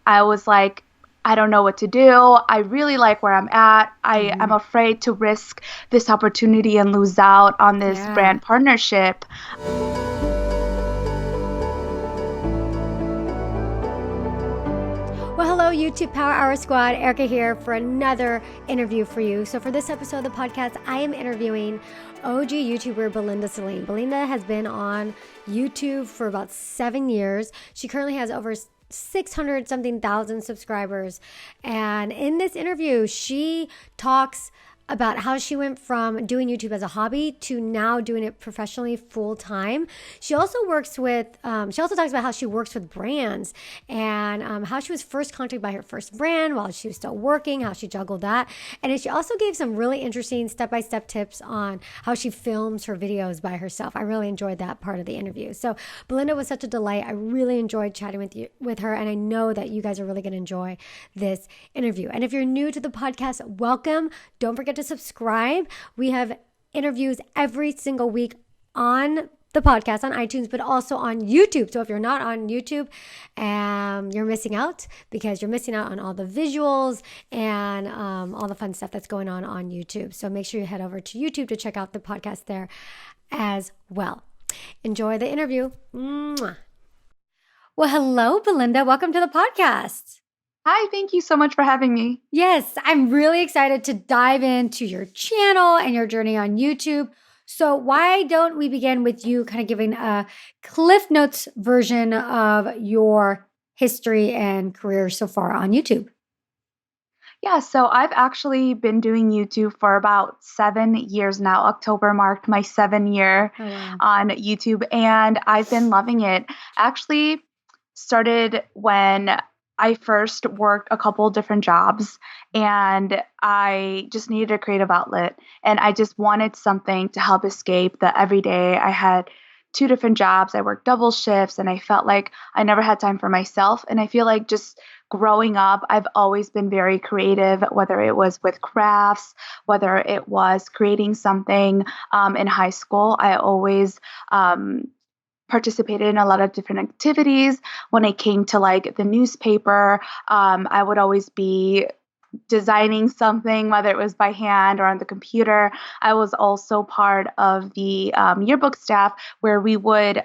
I was like, I don't know what to do. I really like where I'm at. I am afraid to risk this opportunity and lose out on this Yeah. brand partnership. Well, hello, YouTube Power Hour Squad. Erika here for another interview for you. So, for this episode of the podcast, I am interviewing OG YouTuber Belinda Celine. Belinda has been on YouTube for about 7 years. She currently has over 600 something thousand subscribers. And in this interview, she talks about how she went from doing YouTube as a hobby to now doing it professionally full time. She also works with, she also talks about how she works with brands and how she was first contacted by her first brand while she was still working, how she juggled that. And then she also gave some really interesting step by step tips on how she films her videos by herself. I really enjoyed that part of the interview. So Belinda was such a delight. I really enjoyed chatting with her, and I know that you guys are really going to enjoy this interview. And if you're new to the podcast, welcome. Don't forget to subscribe. We have interviews every single week on the podcast on iTunes, but also on YouTube. So if you're not on YouTube, you're missing out because you're missing out on all the visuals and all the fun stuff that's going on YouTube. So make sure you head over to YouTube to check out the podcast there as well. Enjoy the interview. Mwah. Well, hello, Belinda. Welcome to the podcast. Hi, thank you so much for having me. Yes, I'm really excited to dive into your channel and your journey on YouTube. So why don't we begin with you kind of giving a Cliff Notes version of your history and career so far on YouTube? Yeah, so I've actually been doing YouTube for about 7 years now. October marked my 7 year Oh, wow. on YouTube, and I've been loving it. Actually, started when I first worked a couple different jobs, and I just needed a creative outlet, and I just wanted something to help escape the everyday. I had two different jobs. I worked double shifts, and I felt like I never had time for myself. And I feel like just growing up, I've always been very creative, whether it was with crafts, whether it was creating something in high school. I always participated in a lot of different activities. When it came to like the newspaper, I would always be designing something, whether it was by hand or on the computer. I was also part of the yearbook staff where we would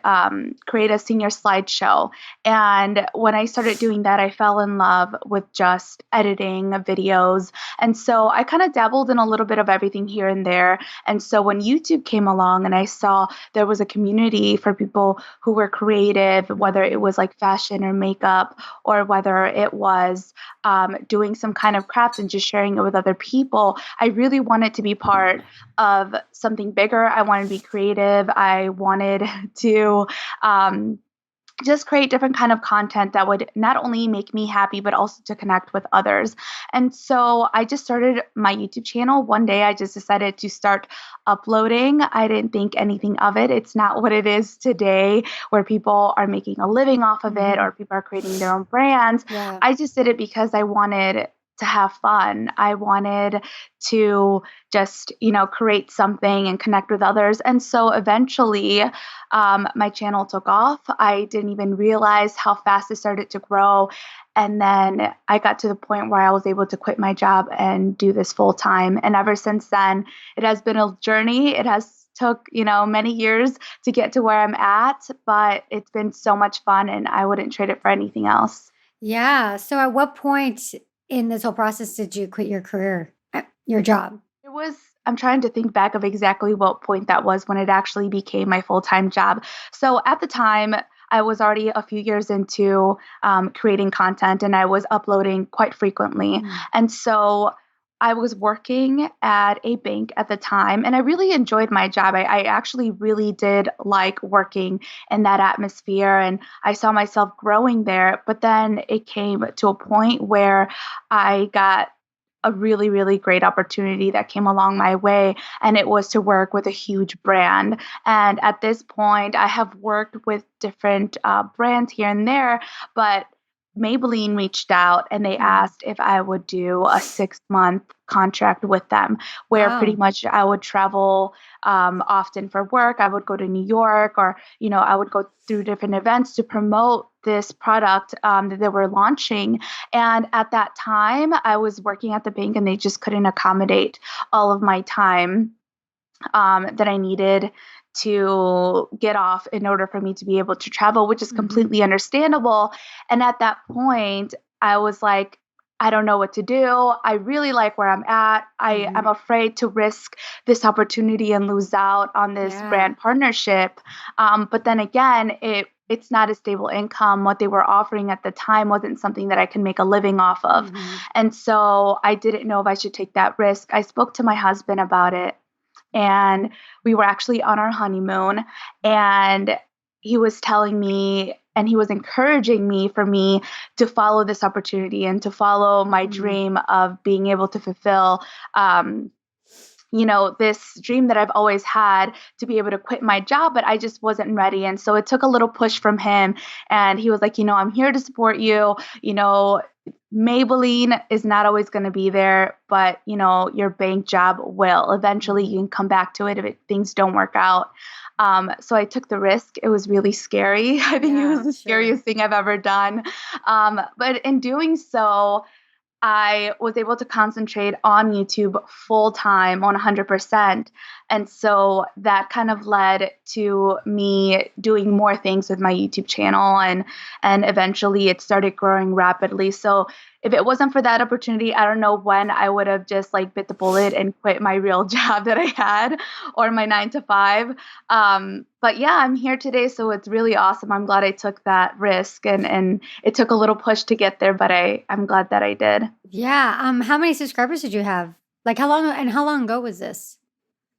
create a senior slideshow. And when I started doing that, I fell in love with just editing videos. And so I kind of dabbled in a little bit of everything here and there. And so when YouTube came along and I saw there was a community for people who were creative, whether it was like fashion or makeup, or whether it was doing some kind of craft and just sharing it with other people, I really wanted to be part of something bigger. I wanted to be creative. I wanted to just create different kind of content that would not only make me happy, but also to connect with others. And so I just started my YouTube channel. One day I just decided to start uploading. I didn't think anything of it. It's not what it is today where people are making a living off of it or people are creating their own brands. Yeah. I just did it because I wanted to have fun. I wanted to just, create something and connect with others. And so eventually, my channel took off. I didn't even realize how fast it started to grow. And then I got to the point where I was able to quit my job and do this full time. And ever since then, it has been a journey. It has took, many years to get to where I'm at, but it's been so much fun and I wouldn't trade it for anything else. Yeah. So at what point in this whole process did you quit your career, your job? I'm trying to think back of exactly what point that was when it actually became my full-time job. So at the time, I was already a few years into creating content and I was uploading quite frequently. And so I was working at a bank at the time and I really enjoyed my job. I actually really did like working in that atmosphere and I saw myself growing there. But then it came to a point where I got a really, really great opportunity that came along my way, and it was to work with a huge brand. And at this point, I have worked with different brands here and there, but Maybelline reached out and they asked if I would do a 6-month contract with them, where pretty Wow. much I would travel often for work. I would go to New York, or I would go through different events to promote this product that they were launching. And at that time, I was working at the bank, and they just couldn't accommodate all of my time that I needed to get off in order for me to be able to travel, which is completely understandable. And at that point, I was like, I don't know what to do. I really like where I'm at. I'm afraid to risk this opportunity and lose out on this brand partnership. But then again, it's not a stable income. What they were offering at the time wasn't something that I can make a living off of. And so I didn't know if I should take that risk. I spoke to my husband about it, and we were actually on our honeymoon, and he was telling me, and he was encouraging me for me to follow this opportunity and to follow my dream of being able to fulfill this dream that I've always had, to be able to quit my job, but I just wasn't ready. And so it took a little push from him, and he was like, I'm here to support you. Maybelline is not always going to be there, but your bank job will. Eventually you can come back to it if things don't work out. So I took the risk. It was really scary. I think it was the scariest thing I've ever done. But in doing so, I was able to concentrate on YouTube full time, on 100%. And so that kind of led to me doing more things with my YouTube channel, and eventually it started growing rapidly. So if it wasn't for that opportunity, I don't know when I would have just bit the bullet and quit my real job that I had, or my 9 to 5. But yeah, I'm here today, so it's really awesome. I'm glad I took that risk, and it took a little push to get there, but I'm glad that I did. Yeah. How many subscribers did you have? Like, how long ago was this?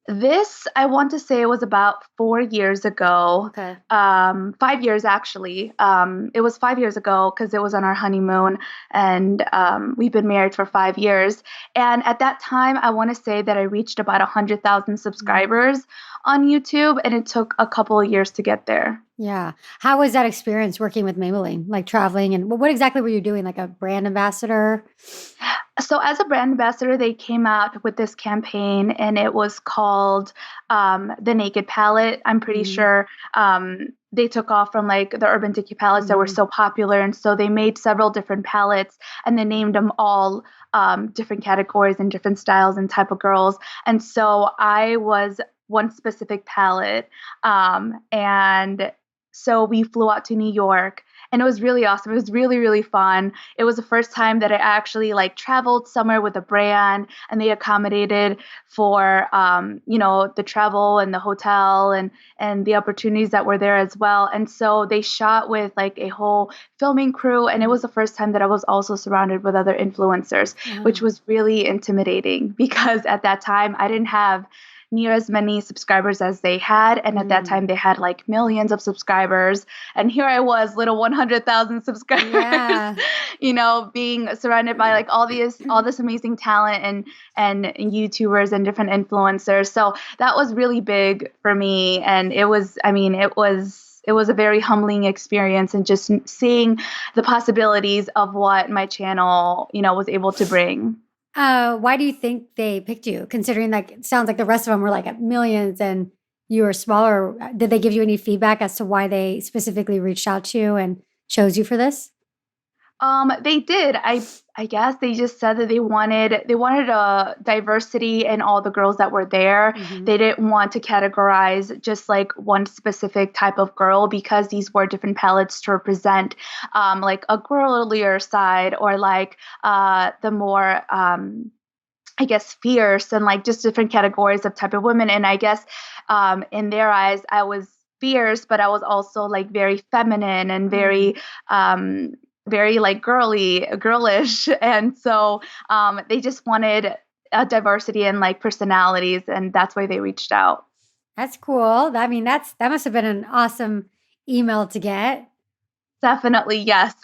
This, I want to say, it was about 4 years ago. Okay. 5 years actually. It was 5 years ago, because it was on our honeymoon, and we've been married for 5 years. And at that time, I want to say that I reached about 100,000 subscribers on YouTube, and it took a couple of years to get there. Yeah. How was that experience working with Maybelline, like traveling, and what exactly were you doing? Like a brand ambassador? So as a brand ambassador, they came out with this campaign, and it was called the Naked Palette. I'm pretty sure they took off from the Urban Decay palettes that were so popular. And so they made several different palettes, and they named them all different categories and different styles and type of girls. And so I was one specific palette. And so we flew out to New York, and it was really awesome. It was really, really fun. It was the first time that I actually traveled somewhere with a brand, and they accommodated for, the travel and the hotel and the opportunities that were there as well. And so they shot with a whole filming crew. And it was the first time that I was also surrounded with other influencers, which was really intimidating, because at that time I didn't have near as many subscribers as they had. And at that time they had millions of subscribers. And here I was, little 100,000 subscribers, being surrounded by all this amazing talent and YouTubers and different influencers. So that was really big for me. And it was a very humbling experience, and just seeing the possibilities of what my channel, was able to bring. Why do you think they picked you, considering it sounds like the rest of them were at millions and you were smaller? Did they give you any feedback as to why they specifically reached out to you and chose you for this? They did. I guess they just said that they wanted a diversity in all the girls that were there. They didn't want to categorize just one specific type of girl, because these were different palettes to represent a girlier side, or the more I guess fierce, and just different categories of type of women. And I guess in their eyes I was fierce, but I was also very feminine and very girlish. And so they just wanted a diversity in personalities, and that's why they reached out. That's cool. I mean, that must have been an awesome email to get. Definitely, yes.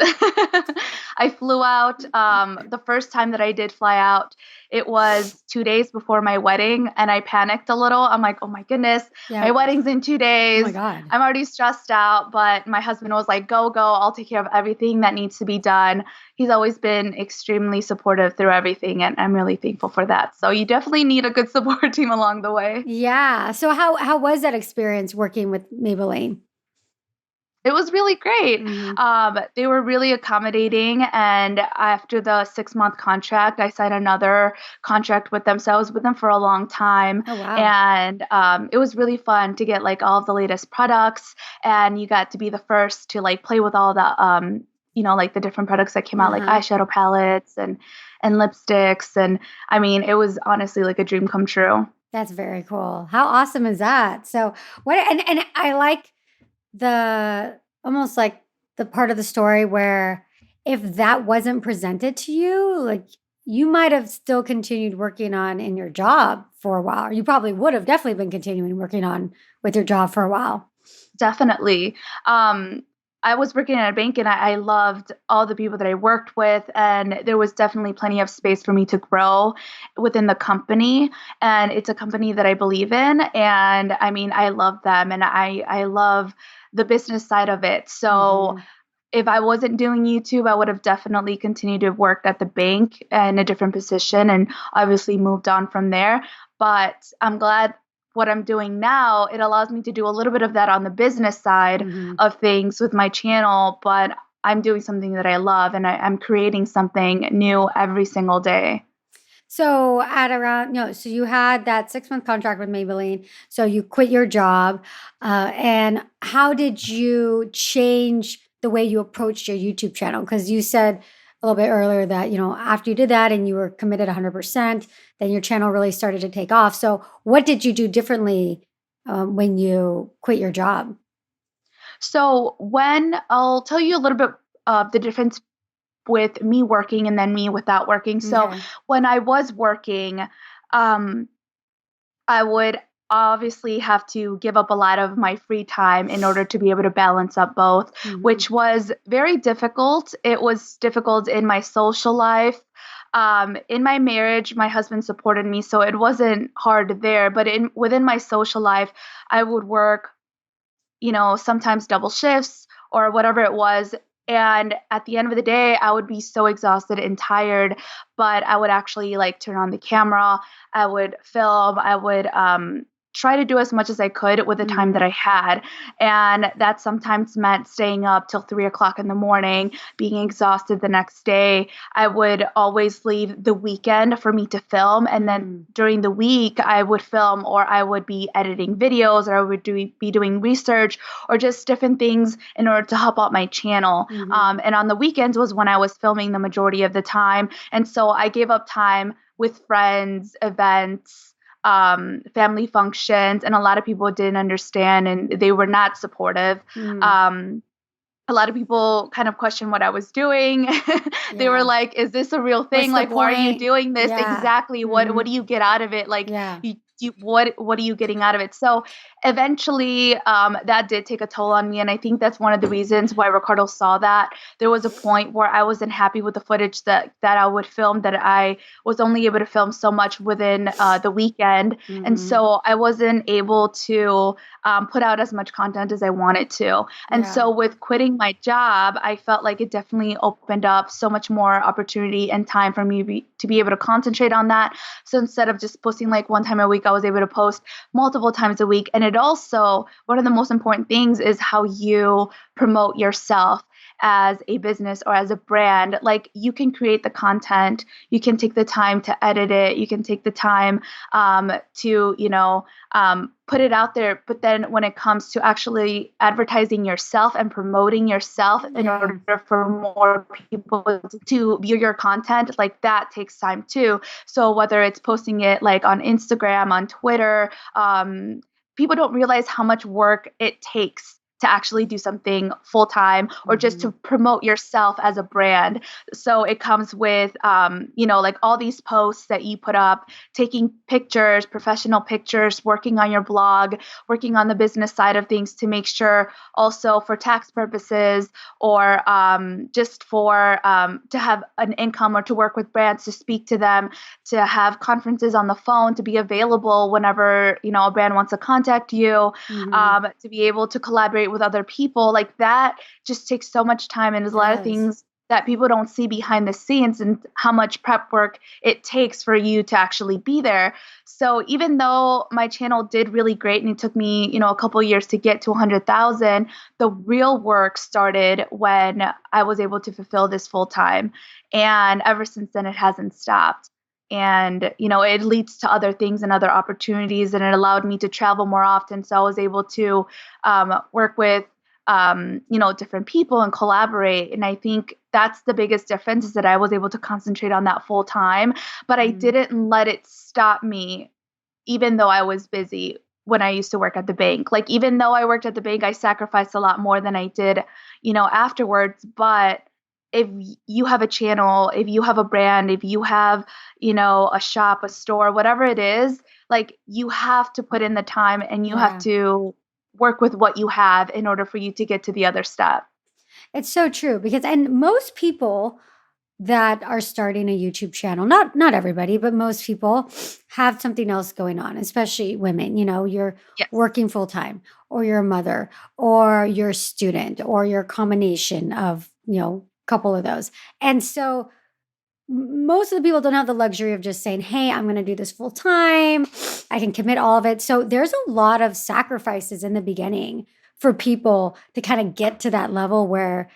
I flew out. The first time that I did fly out, it was 2 days before my wedding, and I panicked a little. I'm like, oh my goodness, Yeah. my wedding's in two Oh my days. God. I'm already stressed out, but my husband was like, go, go. I'll take care of everything that needs to be done. He's always been extremely supportive through everything, and I'm really thankful for that. So you definitely need a good support team along the way. Yeah. So how was that experience working with Maybelline? It was really great. Hmm. They were really accommodating. And after the 6-month contract, I signed another contract with them. So I was with them for a long time. Oh, wow. And it was really fun to get like all of the latest products. And you got to be the first to like play with all the, like the different products that came out, like Uh-huh. eyeshadow palettes and lipsticks. And I mean, it was honestly like a dream come true. That's very cool. How awesome is that? So what and I like the almost like the part of the story where if that wasn't presented to you, like you might have still continued working on in your job for a while. Or you probably would have definitely been continuing working on with your job for a while. Definitely. I was working at a bank and I loved all the people that I worked with, and there was definitely plenty of space for me to grow within the company. And it's a company that I believe in. And I mean, I love them and I love the business side of it. So Hmm. if I wasn't doing YouTube, I would have definitely continued to work at the bank in a different position and obviously moved on from there. But I'm glad what I'm doing now, it allows me to do a little bit of that on the business side Hmm. of things with my channel, but I'm doing something that I love and I'm creating something new every single day. So at around no, so you had that 6-month contract with Maybelline. So you quit your job, and how did you change the way you approached your YouTube channel? Because you said a little bit earlier that after you did that and you were committed 100%, then your channel really started to take off. So what did you do differently when you quit your job? So when I'll tell you a little bit of the difference with me working and then me without working. So Okay. when I was working, um, I would obviously have to give up a lot of my free time in order to be able to balance up both, Hmm. which was very difficult. It was difficult in my social life. In my marriage, my husband supported me, so it wasn't hard there. But in within my social life, I would work, sometimes double shifts or whatever it was. And at the end of the day, I would be so exhausted and tired, but I would actually like turn on the camera. I would film. I would try to do as much as I could with the time that Hmm. I had. And that sometimes meant staying up till 3 o'clock in the morning, being exhausted the next day. I would always leave the weekend for me to film. And then Hmm. during the week, I would film or I would be editing videos or I would be doing research or just different things in order to help out my channel. Hmm. And on the weekends was when I was filming the majority of the time. And so I gave up time with friends, events, family functions, and a lot of people didn't understand and they were not supportive. Hmm. Um, a lot of people kind of questioned what I was doing. They were Yeah. like, "Is this a real thing? What's the Like, why are you point? doing this? Yeah. Exactly. What Hmm. do you get out of it? Like, Yeah. what are you getting out of it?" So eventually, that did take a toll on me, and I think that's one of the reasons why Ricardo saw that. There was a point where I wasn't happy with the footage that I would film. That I was only able to film so much within the weekend, and Mhm. so I wasn't able to put out as much content as I wanted to. And Yeah. so with quitting my job, I felt like it definitely opened up so much more opportunity and time for me to be able to concentrate on that. So instead of just posting like one time a week, I was able to post multiple times a week. And it also, one of the most important things is how you promote yourself as a business or as a brand. Like you can create the content, you can take the time to edit it, you can take the time to, put it out there. But then when it comes to actually advertising yourself and promoting yourself in Yeah. order for more people to view your content, like that takes time too. So whether it's posting it like on Instagram, on Twitter, people don't realize how much work it takes to actually do something full time or just to promote yourself as a brand. So it comes with, like all these posts that you put up, taking pictures, professional pictures, working on your blog, working on the business side of things to make sure also for tax purposes or just for to have an income or to work with brands, to speak to them, to have conferences on the phone, to be available whenever, a brand wants to contact you, to be able to collaborate with other people. Like that just takes so much time, and there's a lot of things that people don't see behind the scenes and how much prep work it takes for you to actually be there. So even though my channel did really great and it took me, a couple of years to get to 100,000, the real work started when I was able to fulfill this full time. And ever since then, it hasn't stopped. And, it leads to other things and other opportunities, and it allowed me to travel more often. So I was able to work with different people and collaborate. And I think that's the biggest difference, is that I was able to concentrate on that full time, but I didn't let it stop me, even though I was busy when I used to work at the bank. Like, even though I worked at the bank, I sacrificed a lot more than I did, afterwards. But if you have a channel, if you have a brand, if you have, a shop, a store, whatever it is, like, you have to put in the time and you have to work with what you have in order for you to get to the other step. It's so true, because most people that are starting a YouTube channel, not everybody, but most people have something else going on, especially women. You're working full time, or you're a mother, or you're a student, or you're a combination of, a couple of those. And so most of the people don't have the luxury of just saying, hey, I'm going to do this full time. I can commit all of it. So there's a lot of sacrifices in the beginning for people to kind of get to that level where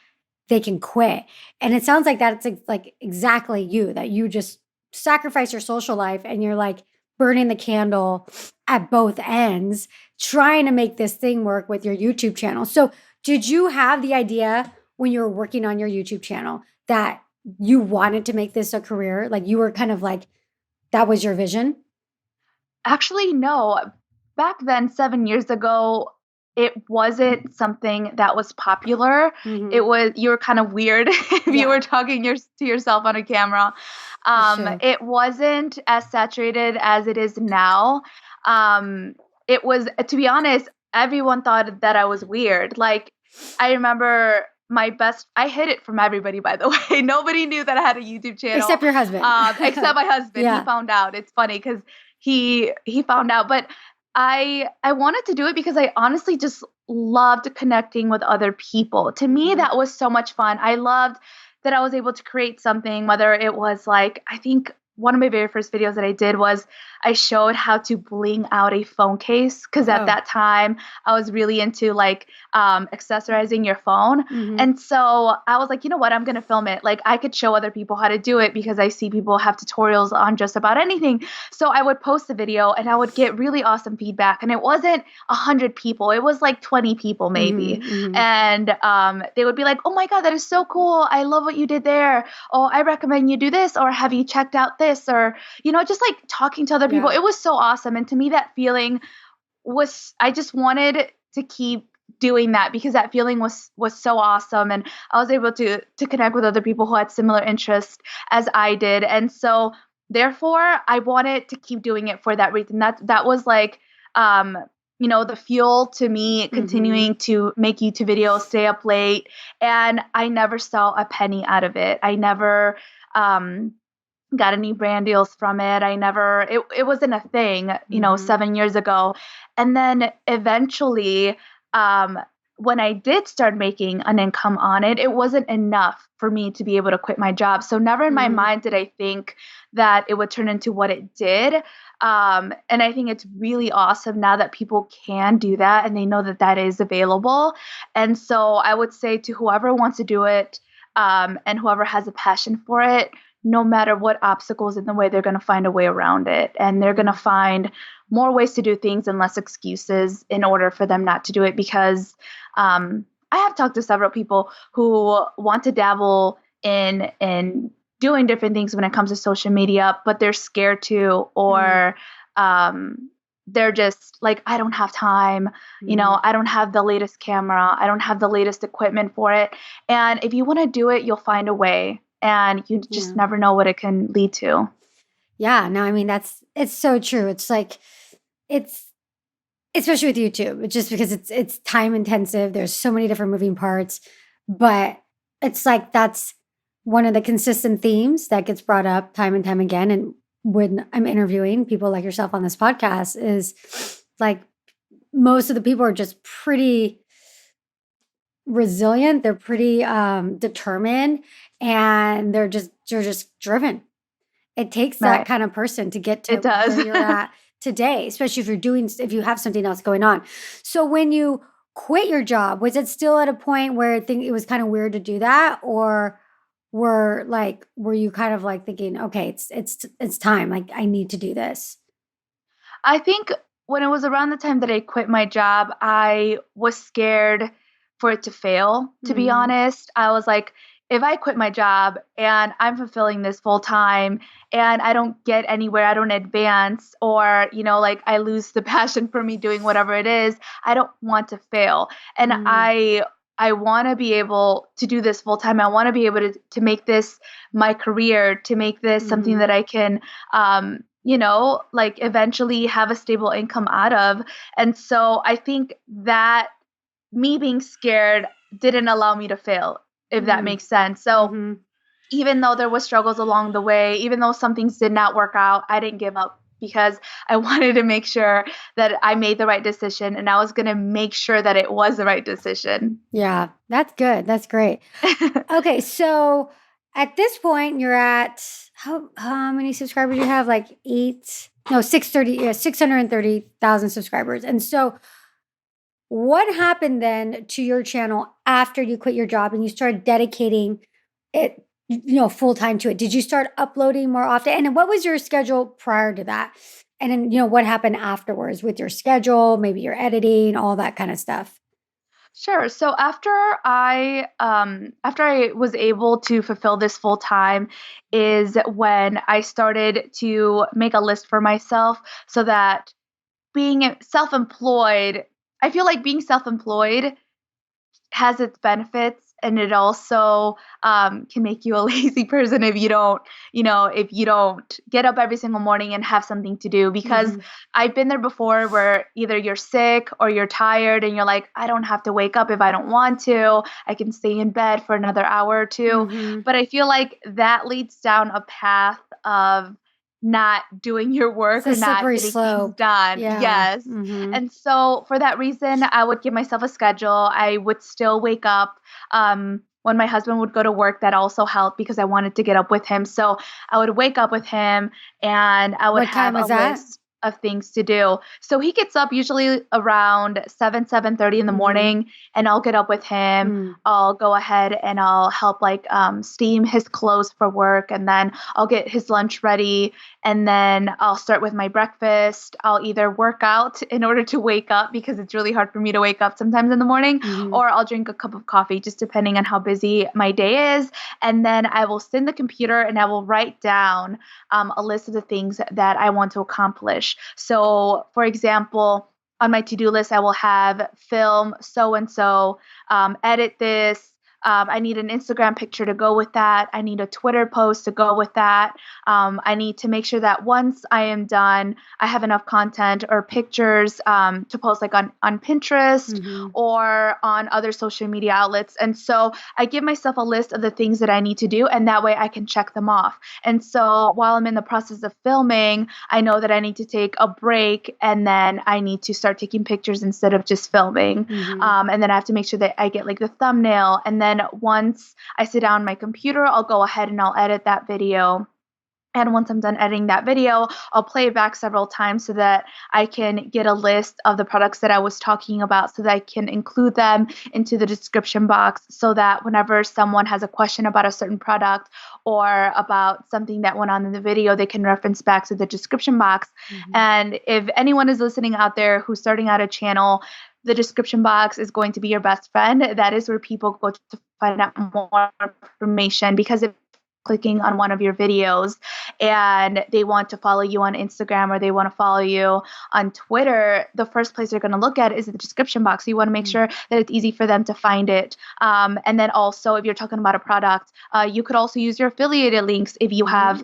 they can quit. And it sounds like that's like exactly you, that you just sacrifice your social life and you're like burning the candle at both ends, trying to make this thing work with your YouTube channel. So did you have the idea when you were working on your YouTube channel that you wanted to make this a career? Like, you were kind of like, that was your vision? Actually, no. Back then, 7 years ago, it wasn't something that was popular. It was, you were kind of weird if you were talking to yourself on a camera. It wasn't as saturated as it is now. It was, to be honest, everyone thought that I was weird. Like, I remember I hid it from everybody, by the way. Nobody knew that I had a YouTube channel. Except your husband. Except my husband. He found out. It's funny because he found out. But I wanted to do it because I honestly just loved connecting with other people. To me, that was so much fun. I loved that I was able to create something, whether it was like, I think one of my very first videos that I did was I showed how to bling out a phone case, because at that time I was really into like accessorizing your phone. And so I was like, you know what, I'm going to film it. Like, I could show other people how to do it because I see people have tutorials on just about anything. So I would post the video and I would get really awesome feedback. And it wasn't 100 people. It was like 20 people maybe. And they would be like, oh my God, that is so cool. I love what you did there. Oh, I recommend you do this. Or have you checked out this? Or, just like talking to other people. It was so awesome. And to me, that feeling was, I just wanted to keep doing that because that feeling was so awesome. And I was able to connect with other people who had similar interests as I did. And so therefore I wanted to keep doing it for that reason. That was like, the fuel to me continuing to make YouTube videos, stay up late. And I never saw a penny out of it. I never, got any brand deals from it. It wasn't a thing, 7 years ago. And then eventually, when I did start making an income on it, it wasn't enough for me to be able to quit my job. So never in my mind did I think that it would turn into what it did. And I think it's really awesome now that people can do that and they know that that is available. And so I would say to whoever wants to do it, and whoever has a passion for it, no matter what obstacles in the way, they're going to find a way around it. And they're going to find more ways to do things and less excuses in order for them not to do it. Because I have talked to several people who want to dabble in doing different things when it comes to social media, but they're scared to, or they're just like, I don't have time, I don't have the latest camera, I don't have the latest equipment for it. And if you want to do it, you'll find a way, and you just never know what it can lead to. Yeah, no, I mean, it's so true. It's like, it's, especially with YouTube, it's just because it's time intensive. There's so many different moving parts, but it's like, that's one of the consistent themes that gets brought up time and time again. And when I'm interviewing people like yourself on this podcast, is like, most of the people are just pretty resilient. They're pretty determined, and they're just driven. It takes that Right. kind of person to get to It does. where you're at today, especially if you have something else going on. So when you quit your job, was it still at a point where it was kind of weird to do that, or were you kind of like thinking, okay, it's time, like I need to do this? I think when it was around the time that I quit my job, I was scared for it to fail, to be Mhm. honest. I was like, if I quit my job and I'm fulfilling this full time and I don't get anywhere, I don't advance, or, like I lose the passion for me doing whatever it is, I don't want to fail. And Mm. I want to be able to do this full time. I want to be able to make this my career, to make this something Mhm. that I can like eventually have a stable income out of. And so I think that me being scared didn't allow me to fail, if that Mm. makes sense. So Mhm. even though there was struggles along the way, even though some things did not work out, I didn't give up because I wanted to make sure that I made the right decision, and I was going to make sure that it was the right decision. Yeah, that's good. That's great. Okay, so at this point, you're at how many subscribers you have? Like 630,000 subscribers. And so, what happened then to your channel after you quit your job and you started dedicating it, full time to it? Did you start uploading more often? And then what was your schedule prior to that? And then, what happened afterwards with your schedule, maybe your editing, all that kind of stuff? Sure. So after I was able to fulfill this full time is when I started to make a list for myself, so that being self-employed, I feel like being self-employed has its benefits, and it also can make you a lazy person if you don't get up every single morning and have something to do. Because Hmm. I've been there before, where either you're sick or you're tired and you're like, I don't have to wake up if I don't want to, I can stay in bed for another hour or two. Hmm. But I feel like that leads down a path of not doing your It's work a or not slippery getting things slope. done. Yeah. Yes. Hmm. And so for that reason, I would give myself a schedule. I would still wake up. When my husband would go to work, that also helped because I wanted to get up with him. So I would wake up with him, and I would What have time a is that? list of things to do. So he gets up usually around 7:30 in the Mhm. morning, and I'll get up with him. Mm. I'll go ahead and I'll help like steam his clothes for work, and then I'll get his lunch ready, and then I'll start with my breakfast. I'll either work out in order to wake up, because it's really hard for me to wake up sometimes in the morning, Mhm. or I'll drink a cup of coffee, just depending on how busy my day is. And then I will sit in the computer and I will write down a list of the things that I want to accomplish. So, for example, on my to-do list, I will have film so and so, edit this. I need an Instagram picture to go with that. I need a Twitter post to go with that. I need to make sure that once I am done, I have enough content or pictures to post like on Pinterest Mhm. or on other social media outlets. And so I give myself a list of the things that I need to do, and that way I can check them off. And so while I'm in the process of filming, I know that I need to take a break, and then I need to start taking pictures instead of just filming. Mhm. And then I have to make sure that I get like the thumbnail. And then once I sit down on my computer, I'll go ahead and I'll edit that video. And once I'm done editing that video, I'll play it back several times so that I can get a list of the products that I was talking about, so that I can include them into the description box, so that whenever someone has a question about a certain product or about something that went on in the video, they can reference back to the description box. Mhm. And if anyone is listening out there who's starting out a channel, the description box is going to be your best friend. That is where people go to find out more information, because if clicking on one of your videos and they want to follow you on Instagram or they want to follow you on Twitter, the first place they're going to look at is the description box. So you want to make sure that it's easy for them to find it. And then also, if you're talking about a product, you could also use your affiliated links if you have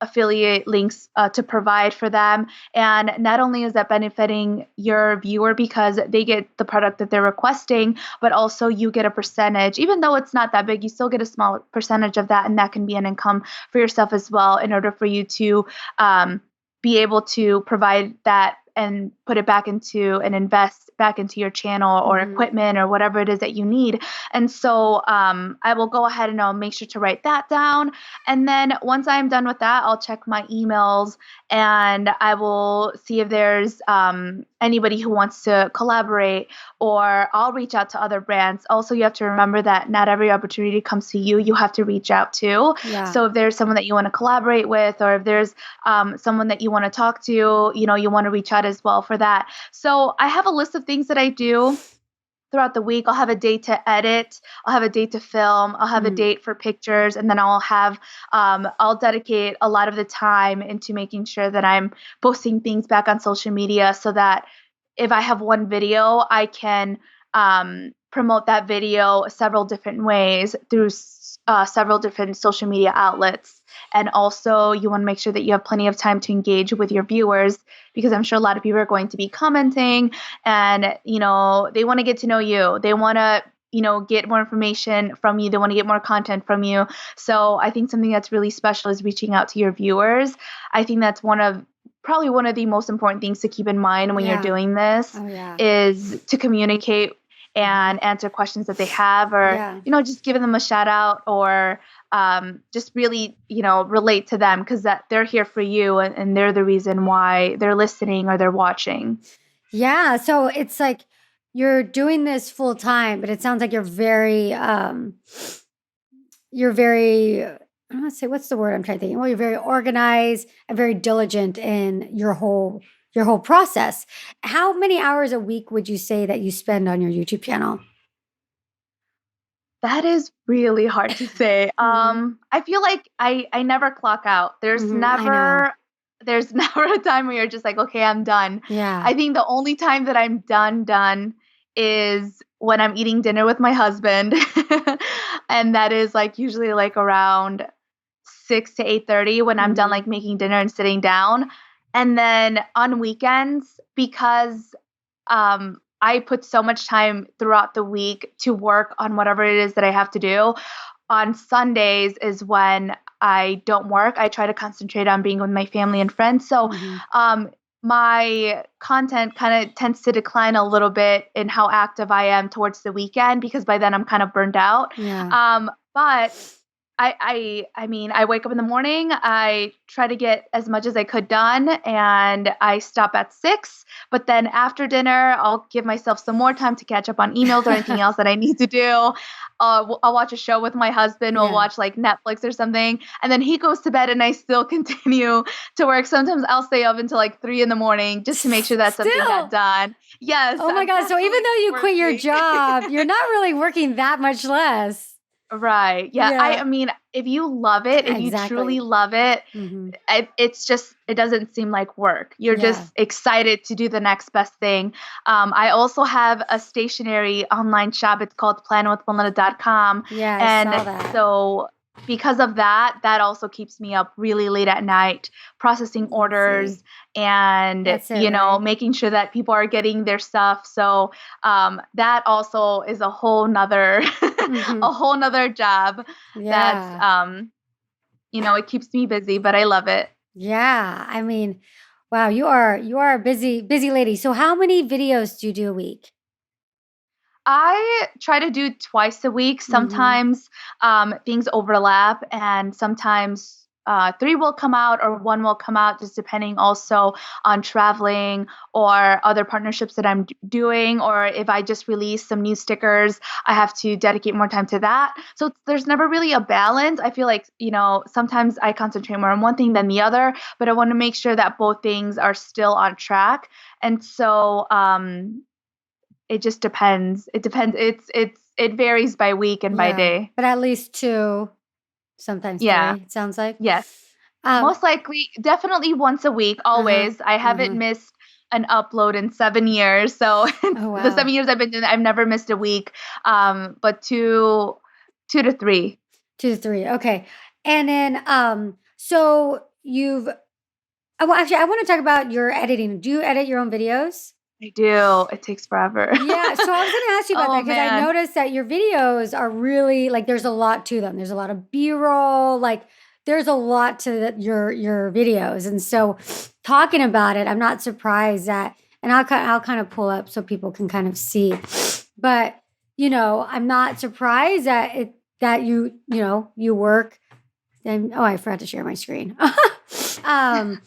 affiliate links to provide for them. And not only is that benefiting your viewer because they get the product that they're requesting, but also you get a percentage. Even though it's not that big, you still get a small percentage of that, and that can be an income for yourself as well in order for you to be able to provide that and put it back into and invest back into your channel or equipment or whatever it is that you need. And so I will go ahead and I'll make sure to write that down. And then once I'm done with that, I'll check my emails and I will see if there's anybody who wants to collaborate, or I'll reach out to other brands. Also, you have to remember that not every opportunity comes to you. You have to reach out to. Yeah. So if there's someone that you want to collaborate with, or if there's someone that you want to talk to, you want to reach out as well for that. So I have a list of things that I do throughout the week. I'll have a date to edit. I'll have a date to film. I'll have a date for pictures. And then I'll dedicate a lot of the time into making sure that I'm posting things back on social media so that if I have one video, I can promote that video several different ways through several different social media outlets. And also, you want to make sure that you have plenty of time to engage with your viewers, because I'm sure a lot of people are going to be commenting and, they want to get to know you. They want to, get more information from you. They want to get more content from you. So I think something that's really special is reaching out to your viewers. I think that's probably one of the most important things to keep in mind when you're doing this is to communicate and answer questions that they have, or, just giving them a shout out, or just really, relate to them, because that they're here for you and they're the reason why they're listening or they're watching. Yeah. So it's like you're doing this full time, but it sounds like you're very, I don't want to say, what's the word I'm trying to think? Well, you're very organized and very diligent in your whole process. How many hours a week would you say that you spend on your YouTube channel? That is really hard to say. I feel like I never clock out. There's never a time where you're just like, okay, I'm done. Yeah. I think the only time that I'm done is when I'm eating dinner with my husband. And that is usually around 6 to 8:30 when I'm done making dinner and sitting down. And then on weekends, because I put so much time throughout the week to work on whatever it is that I have to do, on Sundays is when I don't work. I try to concentrate on being with my family and friends. So my content kind of tends to decline a little bit in how active I am towards the weekend, because by then I'm kind of burned out. Yeah. But I mean, I wake up in the morning, I try to get as much as I could done, and I stop at 6. But then after dinner, I'll give myself some more time to catch up on emails or anything else that I need to do. I'll watch a show with my husband. We'll watch Netflix or something. And then he goes to bed and I still continue to work. Sometimes I'll stay up until 3 in the morning just to make sure that something got done. Yes. Oh my God. So even though you quit your job, you're not really working that much less. Right. Yeah. I mean, if you love it, if you truly love it, it doesn't seem like work. You're just excited to do the next best thing. I also have a stationary online shop. It's called planwithmelinda.com. Yeah, and I saw that. So because of that, that also keeps me up really late at night processing orders and, making sure that people are getting their stuff. So that also is a whole nother a whole nother job. That's it keeps me busy, but I love it. Yeah. I mean, wow, you are a busy lady. So how many videos do you do a week? I try to do twice a week. Sometimes things overlap, and sometimes 3 will come out or 1 will come out, just depending also on traveling or other partnerships that I'm doing. Or if I just release some new stickers, I have to dedicate more time to that. So there's never really a balance. I feel like, sometimes I concentrate more on one thing than the other, but I want to make sure that both things are still on track. And so it just depends. It depends. It varies by week and by day. But at least 2, sometimes 3, it sounds like. Yes. Most likely, definitely once a week, Uh-huh. always. I haven't Uh-huh. missed an upload in 7 years. So Oh, the wow. 7 years I've been doing it, I've never missed a week. But two to three. 2 to 3. Okay. And then, so well, actually, I want to talk about your editing. Do you edit your own videos? I do. It takes forever. Yeah, so I was gonna ask you about that Oh because I man. noticed that your videos are really like there's a lot to them. There's a lot of B-roll, like there's a lot to your videos. And so talking about it, I'm not surprised that and I'll kind of pull up so people can kind of see. But, I'm not surprised that you work and I forgot to share my screen. um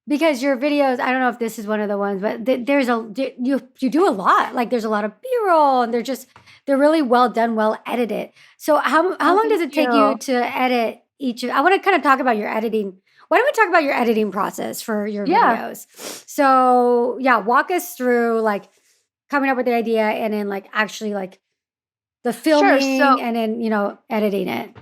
because your videos, I don't know if this is one of the ones, but you do a lot. Like there's a lot of B-roll, and they're really well done, well edited. So how Oh, long does thank it take you you. to edit each of? I want to kind of talk about your editing. Why don't we talk about your editing process for your Yeah, videos? So yeah, walk us through like coming up with the idea and then like actually like the sure. filming and then editing it.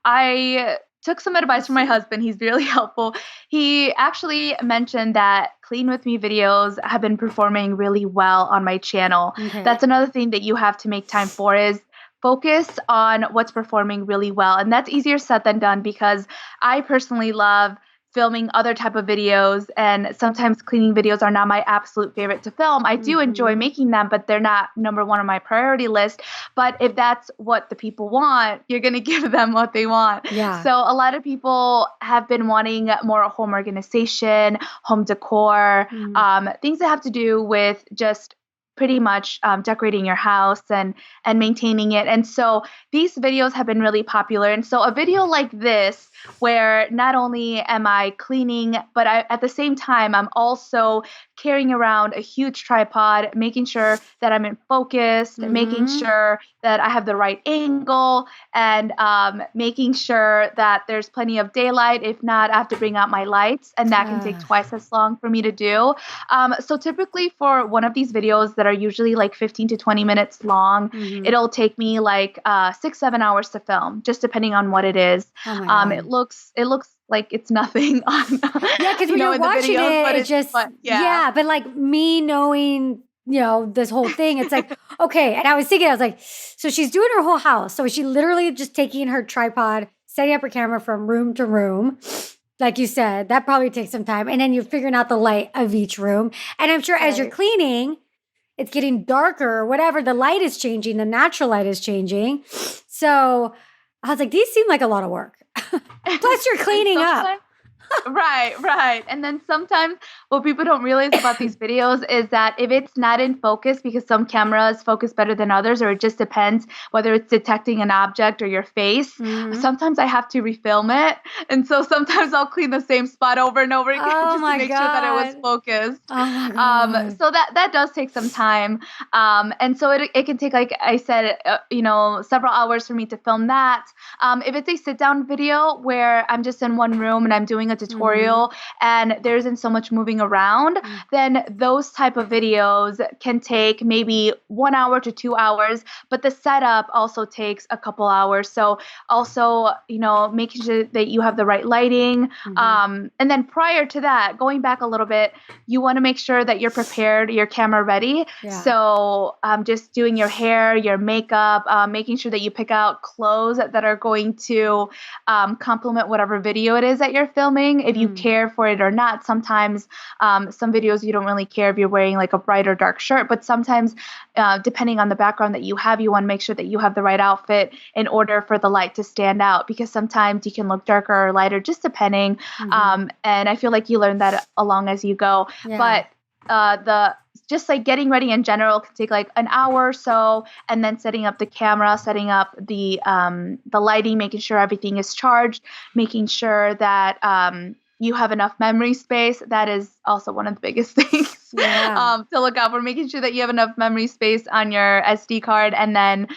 I took some advice from my husband. He's really helpful. He actually mentioned that clean with me videos have been performing really well on my channel. Okay. That's another thing that you have to make time for is focus on what's performing really well. And that's easier said than done because I personally love filming other type of videos, and sometimes cleaning videos are not my absolute favorite to film. I do enjoy Mm-hmm. making them, but they're not number one on my priority list. But if that's what the people want, you're going to give them what they want. Yeah. So a lot of people have been wanting more home organization, home decor, Mm-hmm. things that have to do with just pretty much decorating your house and maintaining it. And so these videos have been really popular. And so a video like this, where not only am I cleaning, but at the same time I'm also carrying around a huge tripod, making sure that I'm in focus, making Mm-hmm. sure that I have the right angle, and making sure that there's plenty of daylight. If not, I have to bring out my lights, and that can take twice as long for me to do. So typically for one of these videos that are usually like 15 to 20 minutes long, Mm-hmm. it'll take me like 6, 7 hours to film, just depending on what it is. Oh my God. It looks like it's nothing on Yeah, because when you're in the watching videos, it, but it's just, but yeah. yeah, but like me knowing, this whole thing, it's like, okay. And I was thinking, I was like, so she's doing her whole house. So is she literally just taking her tripod, setting up her camera from room to room? Like you said, that probably takes some time. And then you're figuring out the light of each room. And I'm sure as you're Right. cleaning, it's getting darker or whatever. The light is changing, the natural light is changing. So I was like, these seem like a lot of work. Plus, you're And cleaning up. sometimes right. And then sometimes what people don't realize about these videos is that if it's not in focus, because some cameras focus better than others, or it just depends whether it's detecting an object or your face, Mm-hmm. sometimes I have to refilm it. And so sometimes I'll clean the same spot over and over again Oh just to my make sure that it was God. focused. Oh my God. So that does take some time. And so it can take, like I said, several hours for me to film that. If it's a sit down video where I'm just in one room and I'm doing a Mm-hmm. tutorial and there isn't so much moving around, then those type of videos can take maybe 1 hour to 2 hours, but the setup also takes a couple hours. So also, making sure that you have the right lighting. Mm-hmm. And then prior to that, going back a little bit, you want to make sure that you're prepared, your camera ready. Yeah. So just doing your hair, your makeup, making sure that you pick out clothes that are going to complement whatever video it is that you're filming, if you Mm. care for it or not. Sometimes some videos you don't really care if you're wearing like a bright or dark shirt, but sometimes depending on the background that you have, you want to make sure that you have the right outfit in order for the light to stand out, because sometimes you can look darker or lighter, just depending. Mm-hmm. And I feel like you learn that along as you go. Yeah. But the just like getting ready in general can take like an hour or so, and then setting up the camera, setting up the lighting, making sure everything is charged, making sure that you have enough memory space. That is also one of the biggest things Yeah. to look out for, making sure that you have enough memory space on your SD card, and then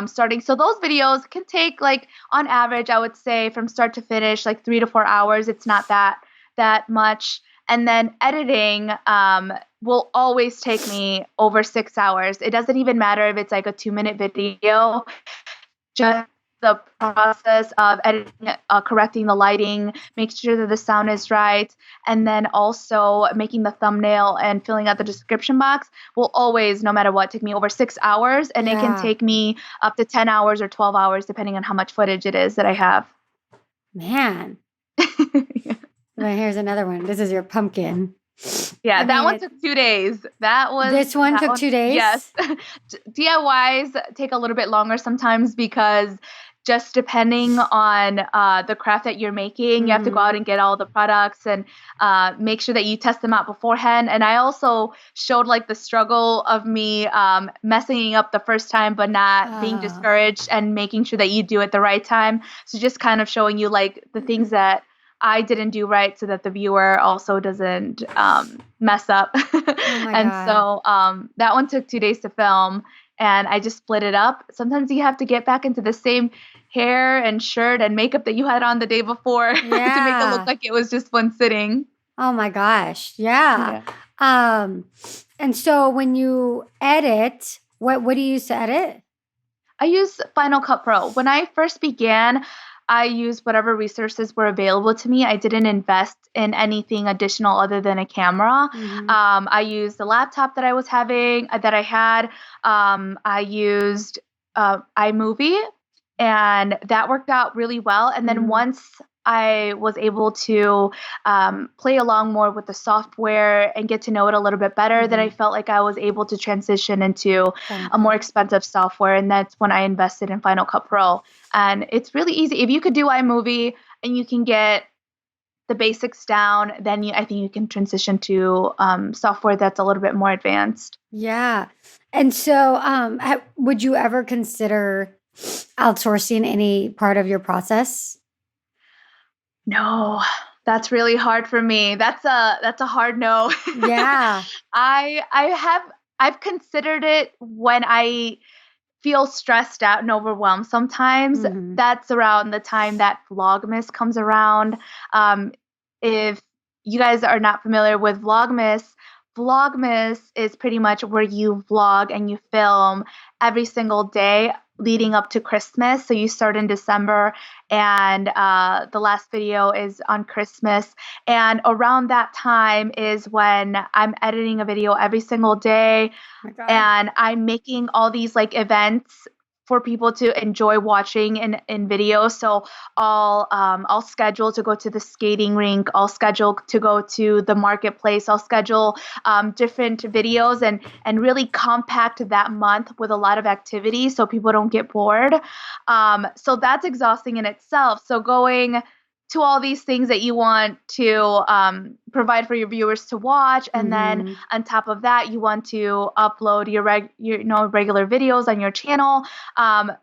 starting. So those videos can take, like, on average, I would say from start to finish, like 3 to 4 hours. It's not that much. And then editing will always take me over 6 hours. It doesn't even matter if it's like a 2-minute video. Just the process of editing, correcting the lighting, making sure that the sound is right, and then also making the thumbnail and filling out the description box will always, no matter what, take me over 6 hours, and it can take me up to 10 hours or 12 hours depending on how much footage it is that I have. Man. Yeah. Well, here's another one. This is your pumpkin. Yeah, that one took 2 days. This one took 2 days? Yes. DIYs take a little bit longer sometimes because just depending on the craft that you're making, you have to go out and get all the products and make sure that you test them out beforehand. And I also showed like the struggle of me messing up the first time but not being discouraged and making sure that you do it the right time. So just kind of showing you like the things that I didn't do right so that the viewer also doesn't mess up. And so that one took 2 days to film, and I just split it up. Sometimes you have to get back into the same hair and shirt and makeup that you had on the day before to make it look like it was just one sitting. Oh my gosh. Yeah. And so when you edit, what do you use to edit? I use Final Cut Pro. When I first began, I used whatever resources were available to me. I didn't invest in anything additional other than a camera. I used the laptop that I was having, that I had. I used iMovie, and that worked out really well. And then once I was able to play along more with the software and get to know it a little bit better, then I felt like I was able to transition into a more expensive software. And that's when I invested in Final Cut Pro. And it's really easy. If you could do iMovie and you can get the basics down, then I think you can transition to software that's a little bit more advanced. Yeah. And so would you ever consider outsourcing any part of your process? No, that's really hard for me. That's a hard no. Yeah. I've considered it when I feel stressed out and overwhelmed sometimes. That's around the time that Vlogmas comes around. If you guys are not familiar with Vlogmas, Vlogmas is pretty much where you vlog and you film every single day leading up to Christmas. So you start in December, and the last video is on Christmas. And around that time is when I'm editing a video every single day, and I'm making all these like events for people to enjoy watching in video. So I'll schedule to go to the skating rink. I'll schedule to go to the marketplace. I'll schedule different videos and really compact that month with a lot of activity so people don't get bored. So that's exhausting in itself. So going to all these things that you want to provide for your viewers to watch, and then on top of that, you want to upload your regular videos on your channel.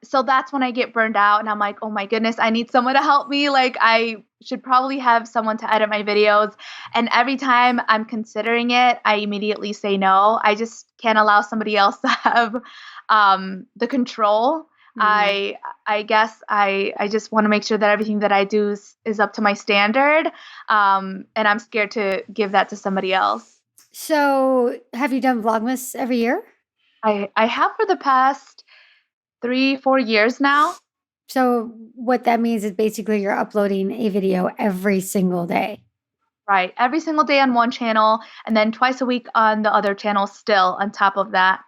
So that's when I get burned out, and I'm like, oh my goodness, I need someone to help me. Like I should probably have someone to edit my videos. And every time I'm considering it, I immediately say no. I just can't allow somebody else to have the control. I guess I just want to make sure that everything that I do is up to my standard, and I'm scared to give that to somebody else. So have you done Vlogmas every year? I have for the past 3-4 years now. So what that means is basically you're uploading a video every single day. Right. Every single day on one channel, and then twice a week on the other channel still on top of that.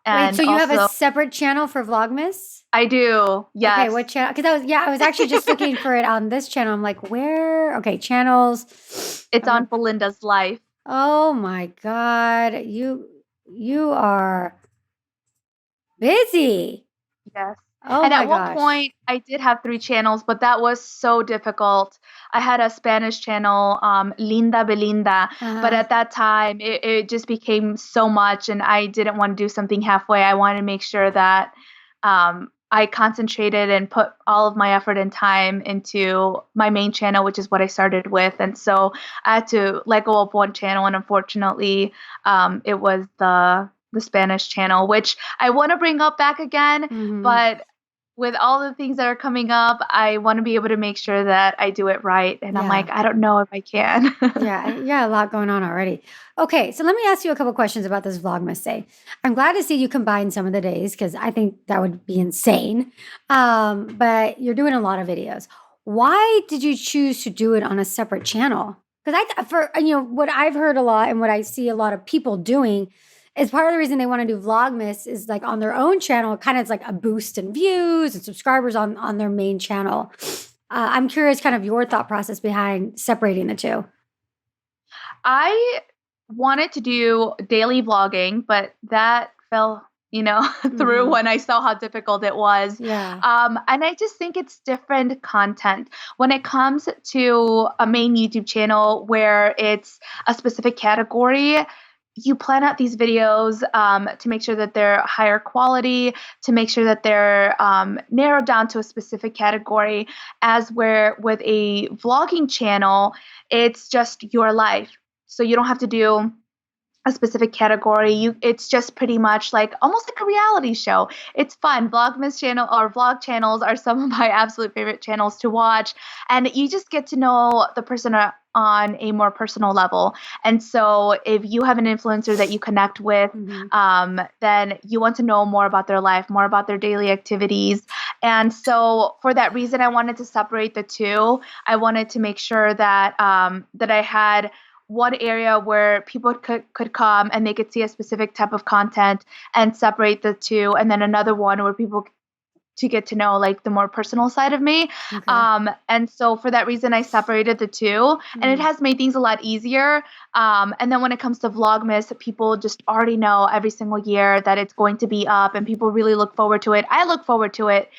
And wait, so you have a separate channel for Vlogmas? I do. Yes. Okay, what channel? Because I was actually just looking for it on this channel. I'm like, where? Okay, channels. It's on Belinda's Life. Oh my God. You are busy. Yes. Oh and my at one point, I did have 3 channels, but that was so difficult. I had a Spanish channel, Linda Belinda, but at that time, it just became so much, and I didn't want to do something halfway. I wanted to make sure that I concentrated and put all of my effort and time into my main channel, which is what I started with. And so I had to let go of one channel, and unfortunately, it was the Spanish channel, which I want to bring up back again, but with all the things that are coming up, I want to be able to make sure that I do it right. And I'm like, Yeah. I don't know if I can. Yeah, a lot going on already. Okay, so let me ask you a couple questions about this Vlogmas day. I'm glad to see you combine some of the days because I think that would be insane. But you're doing a lot of videos. Why did you choose to do it on a separate channel? Because for what I've heard a lot and what I see a lot of people doing is part of the reason they want to do Vlogmas is like on their own channel, kind of it's like a boost in views and subscribers on their main channel. I'm curious, kind of your thought process behind separating the two. I wanted to do daily vlogging, but that fell, through Mhm. when I saw how difficult it was. Yeah. And I just think it's different content when it comes to a main YouTube channel where it's a specific category. You plan out these videos to make sure that they're higher quality, to make sure that they're narrowed down to a specific category. As where with a vlogging channel, it's just your life. So you don't have to do a specific category. It's just pretty much like almost like a reality show. It's fun. Vlogmas channel or vlog channels are some of my absolute favorite channels to watch, and you just get to know the person on a more personal level. And so if you have an influencer that you connect with, Mhm. then you want to know more about their life, more about their daily activities. And so for that reason, I wanted to separate the two. I wanted to make sure that that I had one area where people could come and they could see a specific type of content and separate the two, and then another one where people to get to know like the more personal side of me. Okay. And so for that reason, I separated the two, and it Mm. has made things a lot easier. And then when it comes to Vlogmas, people just already know every single year that it's going to be up, and people really look forward to it. I look forward to it,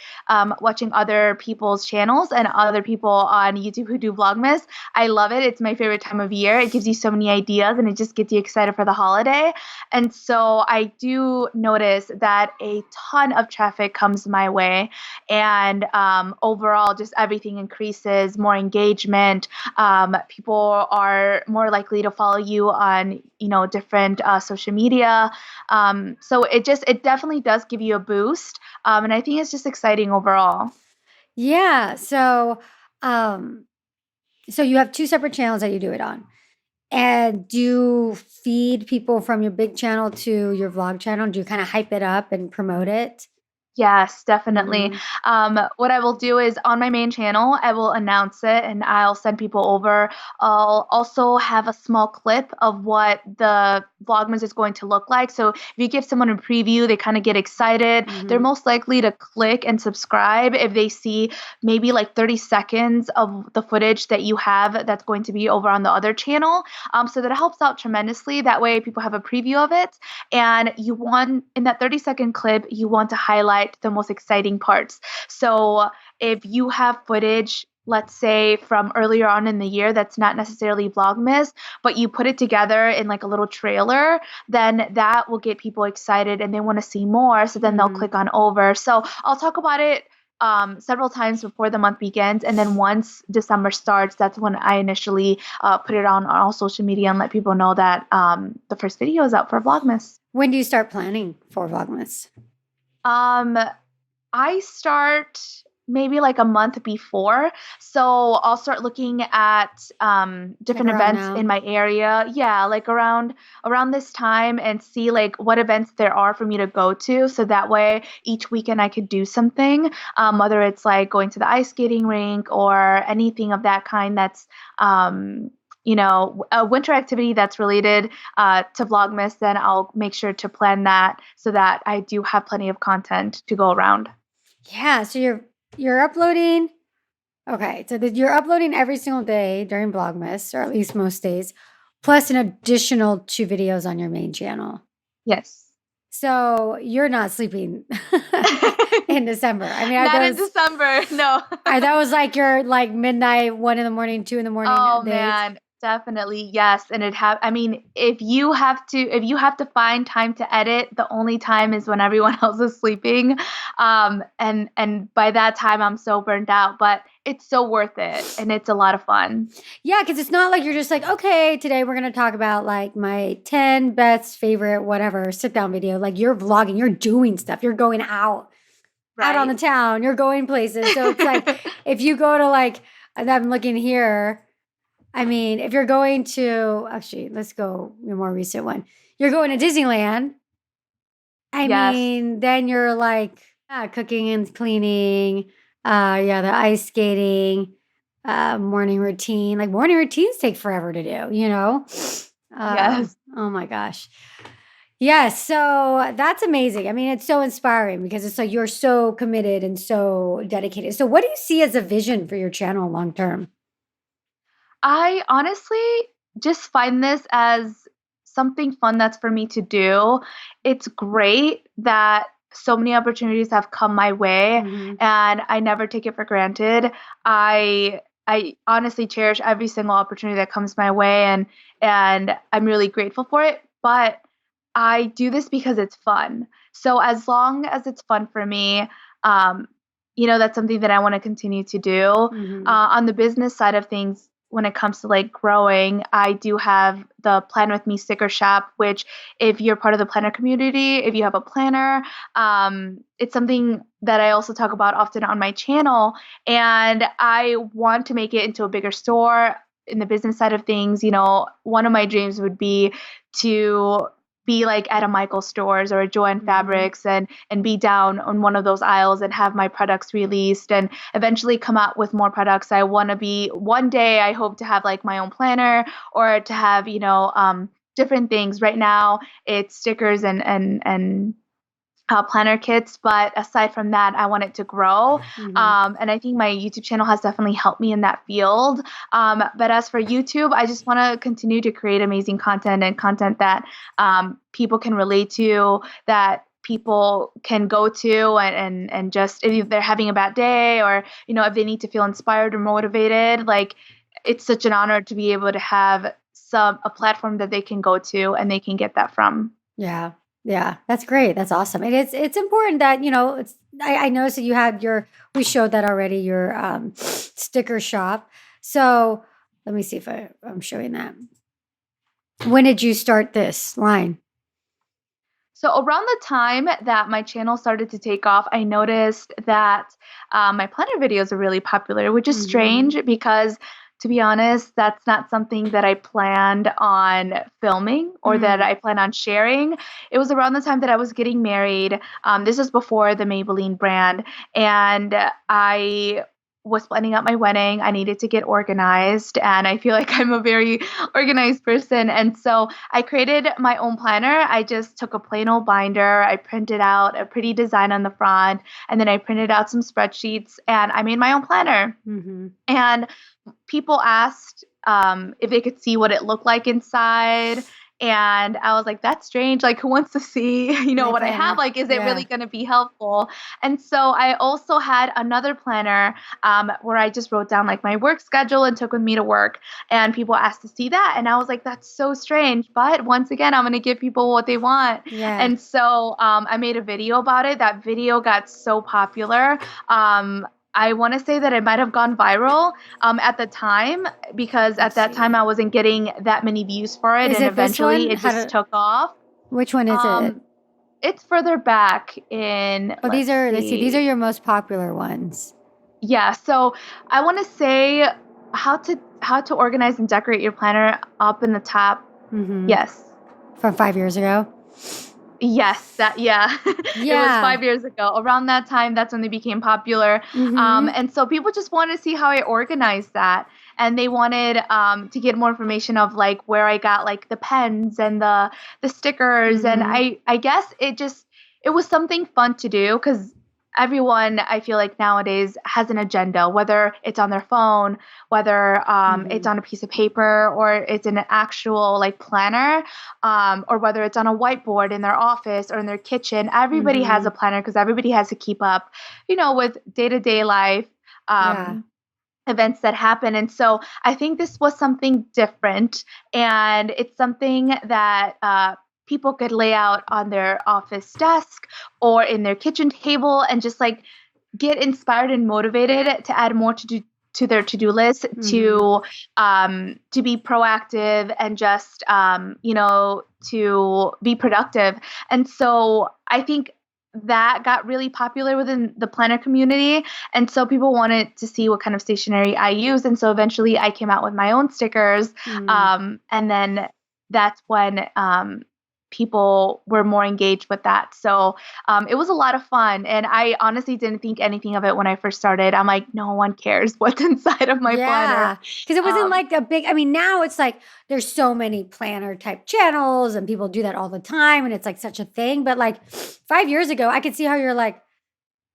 watching other people's channels and other people on YouTube who do Vlogmas. I love it. It's my favorite time of year. It gives you so many ideas, and it just gets you excited for the holiday. And so I do notice that a ton of traffic comes my way, and overall just everything increases, more engagement. People are more likely to follow you on different social media. So it definitely does give you a boost, and I think it's just exciting overall. Yeah. Um, so you have two separate channels that you do it on. And do you feed people from your big channel to your vlog channel? Do you kind of hype it up and promote it? Yes, definitely. Mhm. What I will do is on my main channel, I will announce it and I'll send people over. I'll also have a small clip of what the Vlogmas is going to look like. So if you give someone a preview, they kind of get excited. They're Mhm. most likely to click and subscribe if they see maybe like 30 seconds of the footage that you have that's going to be over on the other channel. So that helps out tremendously. That way, people have a preview of it. And you want, in that 30-second clip, you want to highlight the most exciting parts. So if you have footage, let's say from earlier on in the year that's not necessarily Vlogmas, but you put it together in like a little trailer, then that will get people excited and they want to see more. So then they'll Mhm. click on over. So I'll talk about it several times before the month begins. And then once December starts, that's when I initially put it on all social media and let people know that the first video is out for Vlogmas. When do you start planning for Vlogmas? Um, I start maybe like a month before. So I'll start looking at Like different around events now? in my area. Yeah, like around this time, and see like what events there are for me to go to. So that way each weekend I could do something, whether it's like going to the ice skating rink or anything of that kind that's a winter activity that's related to Vlogmas, then I'll make sure to plan that so that I do have plenty of content to go around. Yeah, so you're uploading. Okay, so you're uploading every single day during Vlogmas, or at least most days, plus an additional two videos on your main channel. Yes. So you're not sleeping in December. I mean, are Not in those December, no. are those like your like midnight, 1 in the morning, 2 in the morning Oh days? man, definitely yes. And I mean, if you have to find time to edit, the only time is when everyone else is sleeping. And by that time I'm so burnt out, but it's so worth it and it's a lot of fun. Yeah, because it's not like you're just like, okay, today we're gonna talk about like my 10 best favorite whatever sit down video. Like you're vlogging, you're doing stuff, you're going out. out on the Right. town, you're going places. So it's like, if you go to like, and I'm looking here, I mean, if you're going to, actually, let's go a more recent one. You're going to Disneyland. I Yes. mean, then you're like, cooking and cleaning, the ice skating, morning routine. Like morning routines take forever to do, you know? Yes. Oh my gosh. Yes, so that's amazing. I mean, it's so inspiring because it's like you're so committed and so dedicated. So what do you see as a vision for your channel long term? I honestly just find this as something fun that's for me to do. It's great that so many opportunities have come my way Mhm. and I never take it for granted. I honestly cherish every single opportunity that comes my way and I'm really grateful for it, but I do this because it's fun. So as long as it's fun for me, um, that's something that I want to continue to do. Mhm. On the business side of things, when it comes to like growing, I do have the Plan With Me sticker shop, which if you're part of the planner community, if you have a planner, it's something that I also talk about often on my channel. And I want to make it into a bigger store. In the business side of things, one of my dreams would be to be like at a Michael stores or a Joann Mhm. Fabrics and be down on one of those aisles and have my products released and eventually come out with more products. I want to be one day I hope to have like my own planner or to have, different things. Right now it's stickers and planner kits, but aside from that, I want it to grow. Mhm. And I think my YouTube channel has definitely helped me in that field. But as for YouTube, I just want to continue to create amazing content and content that people can relate to, that people can go to and just if they're having a bad day or if they need to feel inspired or motivated, like it's such an honor to be able to have a platform that they can go to and they can get that from. Yeah. Yeah. That's great. That's awesome. And it's important that, I noticed that you had we showed that already, your sticker shop. So let me see if I'm showing that. When did you start this line? So around the time that my channel started to take off, I noticed that my planner videos are really popular, which is Mhm. strange because, to be honest, that's not something that I planned on filming or that Mm. I plan on sharing. It was around the time that I was getting married. This is before the Maybelline brand, and I was planning out my wedding. I needed to get organized, and I feel like I'm a very organized person. And so I created my own planner. I just took a plain old binder. I printed out a pretty design on the front, and then I printed out some spreadsheets, and I made my own planner. Mhm. And people asked if they could see what it looked like inside. And I was like, that's strange. Like, who wants to see, My what I have? planner. Like, is it really Yeah. going to be helpful? And so I also had another planner where I just wrote down like my work schedule and took with me to work. And people asked to see that. And I was like, that's so strange. But once again, I'm going to give people what they want. Yeah. And so I made a video about it. That video got so popular. I want to say that it might have gone viral at the time because at Let's that time see. I wasn't getting that many views for it, Is and it this eventually one? it just took off. Which one is it? Um, it's further back in, Oh, let's let's see, these are see. your most popular ones. Yeah, so I want to say how to organize and decorate your planner up in the top. Mm-hmm. Yes. From 5 years ago. Yes, that yeah. It was Yeah. 5 years ago. Around that time, that's when they became popular. Mm-hmm. And so people just wanted to see how I organized that. And they wanted to get more information of like where I got like the pens and the stickers. And Mm-hmm. I guess it was something fun to do because everyone I feel like nowadays has an agenda, whether it's on their phone, whether it's Mm-hmm. on a piece of paper or it's in an actual like planner, or whether it's on a whiteboard in their office or in their kitchen. Everybody has Mm-hmm. a planner because everybody has to keep up, with day to day life. Yeah. Um, Events that happen. And so I think this was something different. And it's something that people could lay out on their office desk or in their kitchen table and just like get inspired and motivated to add more to their to-do list Mm-hmm. to be proactive and just to be productive. And so I think that got really popular within the planner community. And so people wanted to see what kind of stationery I use. And so eventually I came out with my own stickers. And then that's when people were more engaged with that. So it was a lot of fun. And I honestly didn't think anything of it when I first started. I'm like, no one cares what's inside of my planner. Because it wasn't like a big, I mean, now it's like there's so many planner type channels and people do that all the time. And it's like such a thing. But like 5 years ago, I could see how you're like,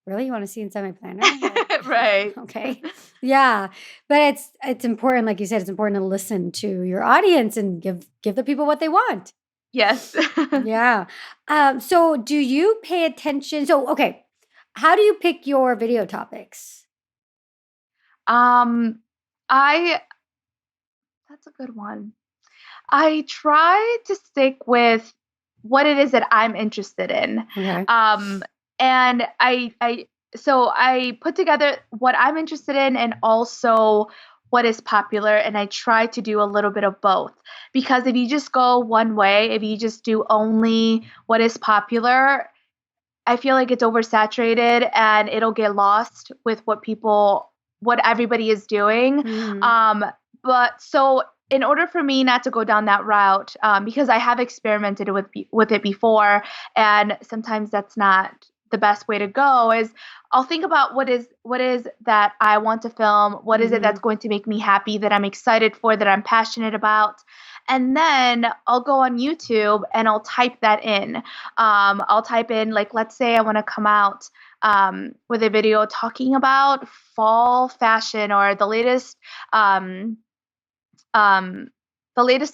really? You want to see inside my planner? Like, Right. okay. Yeah. But it's important, like you said, it's important to listen to your audience and give the people what they want. Yes. Yeah. So do you pay attention? So, okay. How do you pick your video topics? I That's a good one. I try to stick with what it is that I'm interested in. Okay. And I put together what I'm interested in and also what is popular, and I try to do a little bit of both. Because if you just go one way, if you just do only what is popular, I feel like it's oversaturated and it'll get lost with what everybody is doing. But so in order for me not to go down that route, because I have experimented with it before, and sometimes that's not the best way to go, is I'll think about what is that I want to film, what is it that's going to make me happy, that I'm excited for, that I'm passionate about. And then I'll go on YouTube and I'll type that in. I'll type in, like, let's say I want to come out with a video talking about fall fashion or the latest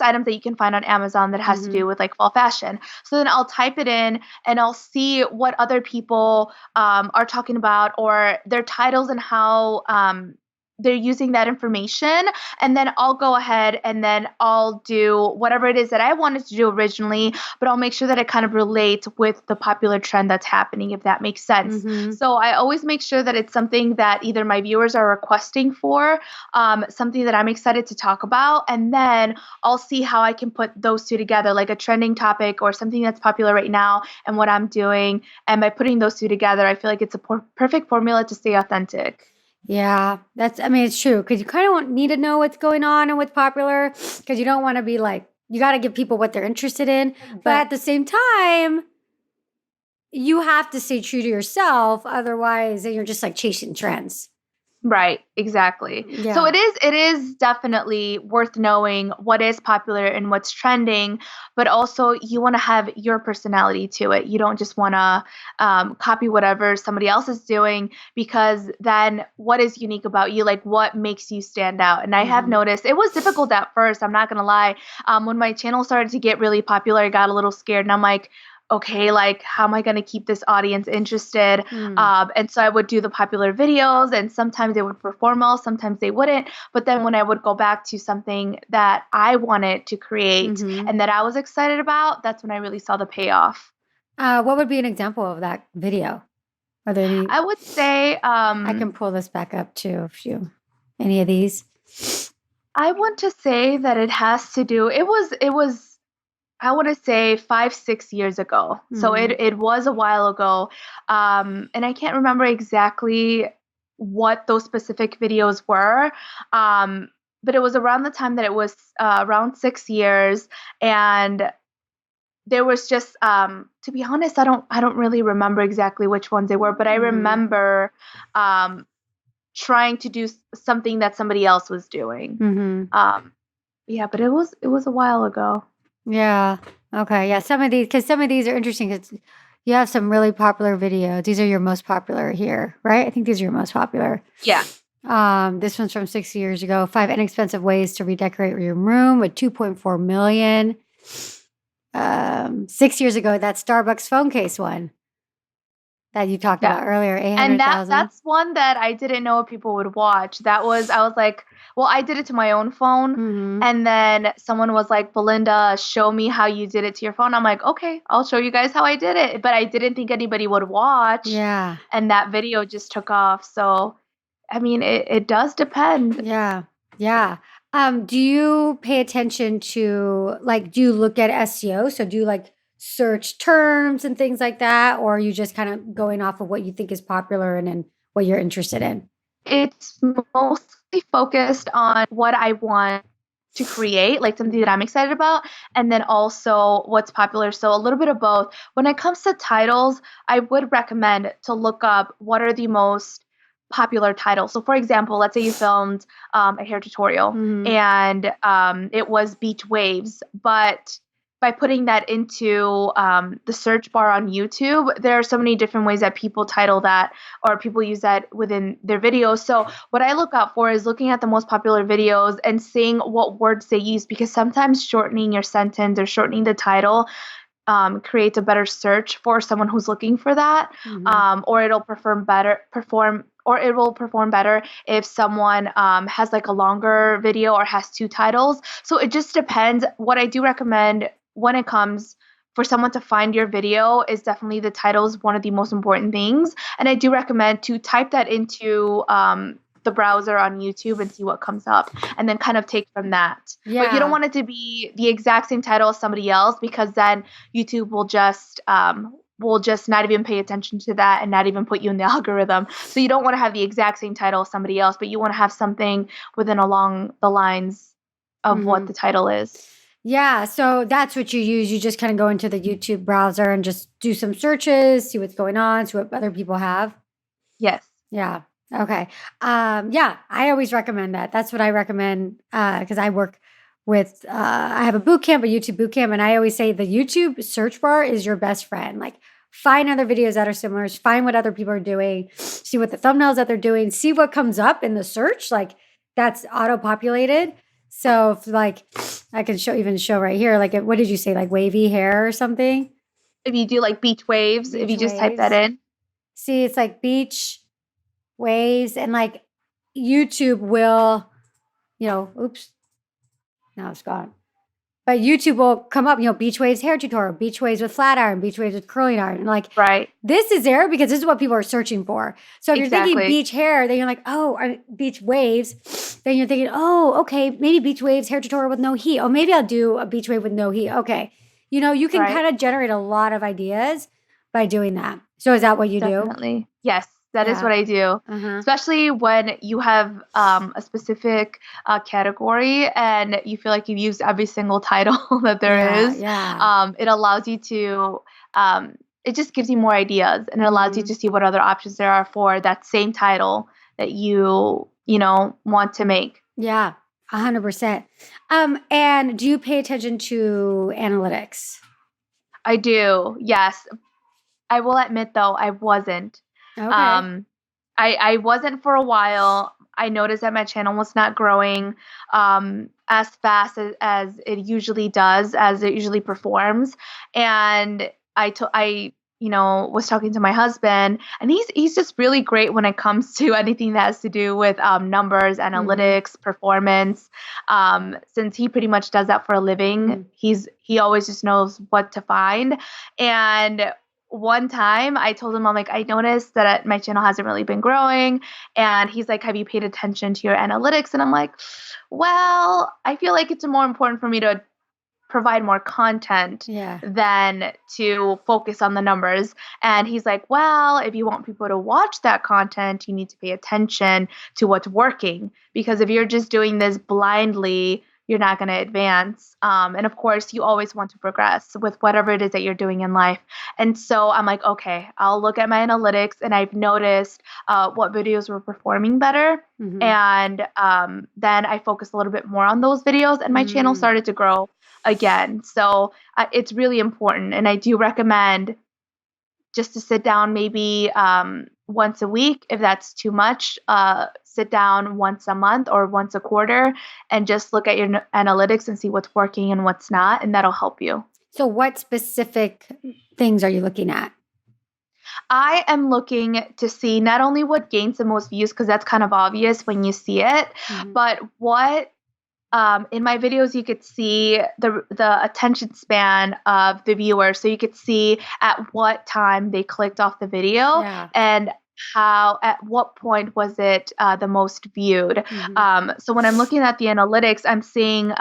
items that you can find on Amazon that has to do with like fall fashion. So then I'll type it in and I'll see what other people are talking about, or their titles and how they're using that information. And then I'll go ahead and then I'll do whatever it is that I wanted to do originally, but I'll make sure that it kind of relates with the popular trend that's happening, if that makes sense. So I always make sure that it's something that either my viewers are requesting for, something that I'm excited to talk about, and then I'll see how I can put those two together, like a trending topic or something that's popular right now and what I'm doing. And by putting those two together, I feel like it's a perfect formula to stay authentic. Yeah, I mean, it's true because you kind of need to know what's going on and what's popular because you don't want to be like, you got to give people what they're interested in. But at the same time, you have to stay true to yourself. Otherwise, then you're just like chasing trends. Right, exactly. Yeah. So it is definitely worth knowing what is popular and what's trending, but also you want to have your personality to it. You don't just want to copy whatever somebody else is doing, because then what is unique about you? Like, what makes you stand out? And I have noticed it was difficult at first. I'm not going to lie. When my channel started to get really popular, I got a little scared and I'm like, okay, like, how am I going to keep this audience interested? And so I would do the popular videos, and sometimes they would perform well, sometimes they wouldn't. But then when I would go back to something that I wanted to create and that I was excited about, that's when I really saw the payoff. What would be an example of that video? Are there any? I would say I can pull this back up too if you any of these. I want to say that it has to do. It was I want to say 5-6 years ago. So it was a while ago. And I can't remember exactly what those specific videos were. But it was around the time that it was around 6 years. And there was just, to be honest, I don't really remember exactly which ones they were, but I remember trying to do something that somebody else was doing. Yeah, but it was a while ago. Yeah. Okay. Yeah. Some of these are interesting because you have some really popular videos. These are your most popular here, right? I think these are your most popular. Yeah. This one's from 6 years ago. 5 inexpensive ways to redecorate your room with 2.4 million. 6 years ago, that Starbucks phone case one that you talked about earlier, 800,000. And that's one that I didn't know people would watch. I was like, well, I did it to my own phone. And then someone was like, Belinda, show me how you did it to your phone. I'm like, okay, I'll show you guys how I did it. But I didn't think anybody would watch. Yeah. And that video just took off. So, I mean, it does depend. Yeah. Yeah. Do you pay attention to, like, do you look at SEO? So do you search terms and things like that? Or are you just kind of going off of what you think is popular and then what you're interested in? It's mostly focused on what I want to create, like something that I'm excited about, and then also what's popular. So a little bit of both. When it comes to titles, I would recommend to look up what are the most popular titles. So for example, let's say you filmed a hair tutorial Mhm. and it was beach waves, but by putting that into the search bar on YouTube, there are so many different ways that people title that or people use that within their videos. So what I look out for is looking at the most popular videos and seeing what words they use, because sometimes shortening your sentence or shortening the title creates a better search for someone who's looking for that, Mhm. or it'll it will perform better if someone has like a longer video or has two titles. So it just depends. What I do recommend when it comes for someone to find your video is definitely the title is one of the most important things. And I do recommend to type that into the browser on YouTube and see what comes up and then kind of take from that. But you don't Yeah. want it to be the exact same title as somebody else, because then YouTube will just not even pay attention to that and not even put you in the algorithm. So you don't want to have the exact same title as somebody else, but you want to have something within along the lines of what Mhm. the title is. Yeah, so that's what you use. You just kind of go into the YouTube browser and just do some searches, see what's going on, see what other people have. Yes. Yeah. Okay. Yeah, I always recommend that. That's what I recommend because I work with I have a boot camp, a YouTube boot camp, and I always say the YouTube search bar is your best friend. Like find other videos that are similar, find what other people are doing, see what the thumbnails that they're doing, see what comes up in the search, like that's auto-populated. So if like I can show right here, like what did you say, like wavy hair or something? If you do like beach waves, if Beach you just type that waves. in. See, it's like beach waves and like YouTube will, oops, now it's gone. But YouTube will come up, beach waves hair tutorial, beach waves with flat iron, beach waves with curling iron. And like Right. this is there because this is what people are searching for. So if you're thinking Exactly. beach hair, then you're like, oh, beach waves. Then you're thinking, oh, okay, maybe beach waves hair tutorial with no heat. Oh, maybe I'll do a beach wave with no heat. Okay. You can Right. kind of generate a lot of ideas by doing that. So is that what you do? Definitely. Yes, that is Yeah. what I do. Uh-huh. Especially when you have a specific category and you feel like you've used every single title that there Yeah. is. Yeah. It allows you to, it just gives you more ideas and it allows you Mhm. to see what other options there are for that same title that want to make. Yeah, 100%. And do you pay attention to analytics? I do. Yes. I will admit though, I wasn't. Okay. Um, I wasn't for a while. I noticed that my channel was not growing as fast as it usually does, as it usually performs. And I was talking to my husband, and he's just really great when it comes to anything that has to do with numbers, Mhm. analytics, performance. Since he pretty much does that for a living, Mm. he always just knows what to find. And one time I told him, I'm like, I noticed that my channel hasn't really been growing. And he's like, have you paid attention to your analytics? And I'm like, well, I feel like it's more important for me to provide more content Yeah. than to focus on the numbers. And he's like, well, if you want people to watch that content, you need to pay attention to what's working. Because if you're just doing this blindly, you're not going to advance. And of course, you always want to progress with whatever it is that you're doing in life. And so I'm like, okay, I'll look at my analytics, and I've noticed what videos were performing better. Mhm. And then I focused a little bit more on those videos, and my channel Mm. started to grow again. So it's really important. And I do recommend just to sit down maybe once a week. If that's too much, sit down once a month or once a quarter and just look at your analytics and see what's working and what's not. And that'll help you. So what specific things are you looking at? I am looking to see not only what gains the most views, because that's kind of obvious when you see it, Mhm. but what in my videos you could see the attention span of the viewer, so you could see at what time they clicked off the video Yeah. and at what point was it the most viewed. Mhm. So when I'm looking at the analytics, I'm seeing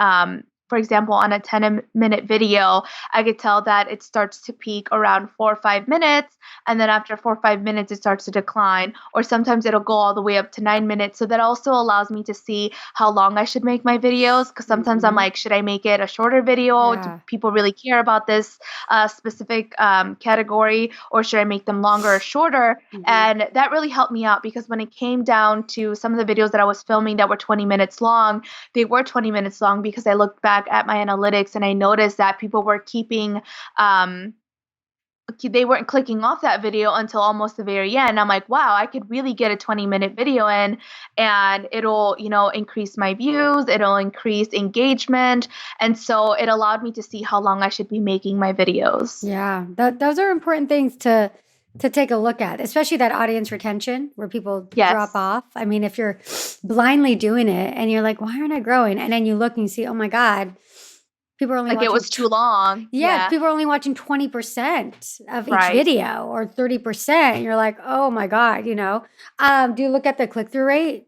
for example, on a 10-minute video, I could tell that it starts to peak around 4 or 5 minutes. And then after 4 or 5 minutes, it starts to decline. Or sometimes it'll go all the way up to 9 minutes. So that also allows me to see how long I should make my videos. Because sometimes I'm like, should I make it a shorter video? Do people really care about this specific category? Or should I make them longer or shorter? And that really helped me out, because when it came down to some of the videos that I was filming that were 20 minutes long, they were 20 minutes long because I looked back at my analytics and I noticed that people were they weren't clicking off that video until almost the very end. I'm like, wow, I could really get a 20-minute video in, and it'll, increase my views, it'll increase engagement. And so it allowed me to see how long I should be making my videos. Yeah, those are important things to take a look at, especially that audience retention where people drop off. I mean, if you're blindly doing it and you're like, why aren't I growing? And then you look and you see, oh my God, people are only watching. It was too long. Yeah, people are only watching 20% of each video or 30%. And you're like, oh my God, do you look at the click-through rate?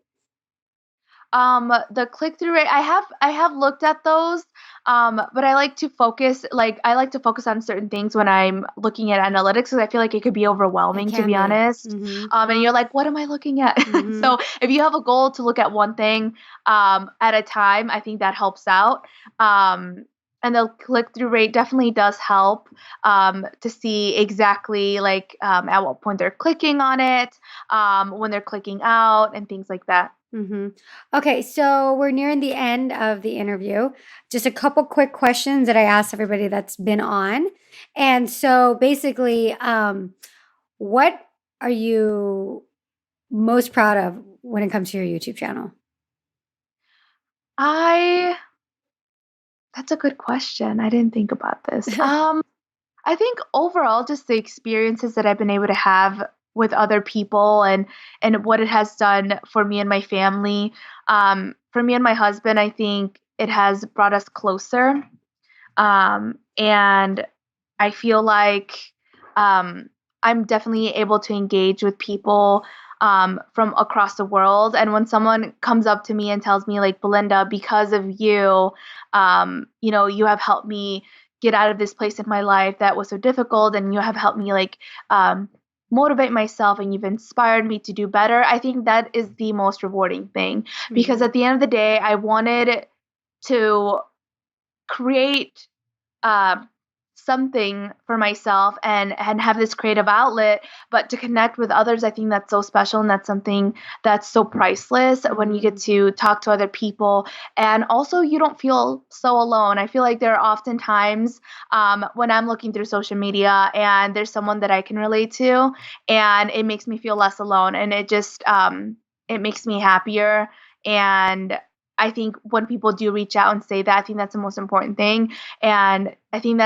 The click-through rate, I have looked at those, but I like to focus on certain things when I'm looking at analytics, because I feel like it could be overwhelming, to be honest. And you're like, what am I looking at? So if you have a goal to look at one thing at a time, I think that helps out. And the click-through rate definitely does help to see exactly at what point they're clicking on it, when they're clicking out, and things like that. Okay, so we're nearing the end of the interview. Just a couple quick questions that I asked everybody that's been on. And so basically, what are you most proud of when it comes to your YouTube channel? That's a good question. I didn't think about this. I think overall, just the experiences that I've been able to have with other people, and what it has done for me and my family. For me and my husband, I think it has brought us closer. And I feel like I'm definitely able to engage with people from across the world. And when someone comes up to me and tells me, like, Belinda, because of you, you have helped me get out of this place in my life that was so difficult, and you have helped me motivate myself, and you've inspired me to do better. I think that is the most rewarding thing, because at the end of the day, I wanted to create something for myself and have this creative outlet, but to connect with others, I think that's so special, and that's something that's so priceless when you get to talk to other people. And also, you don't feel so alone. I feel like there are often times when I'm looking through social media and there's someone that I can relate to, and it makes me feel less alone, and it just it makes me happier. And I think when people do reach out and say that, I think that's the most important thing. And I think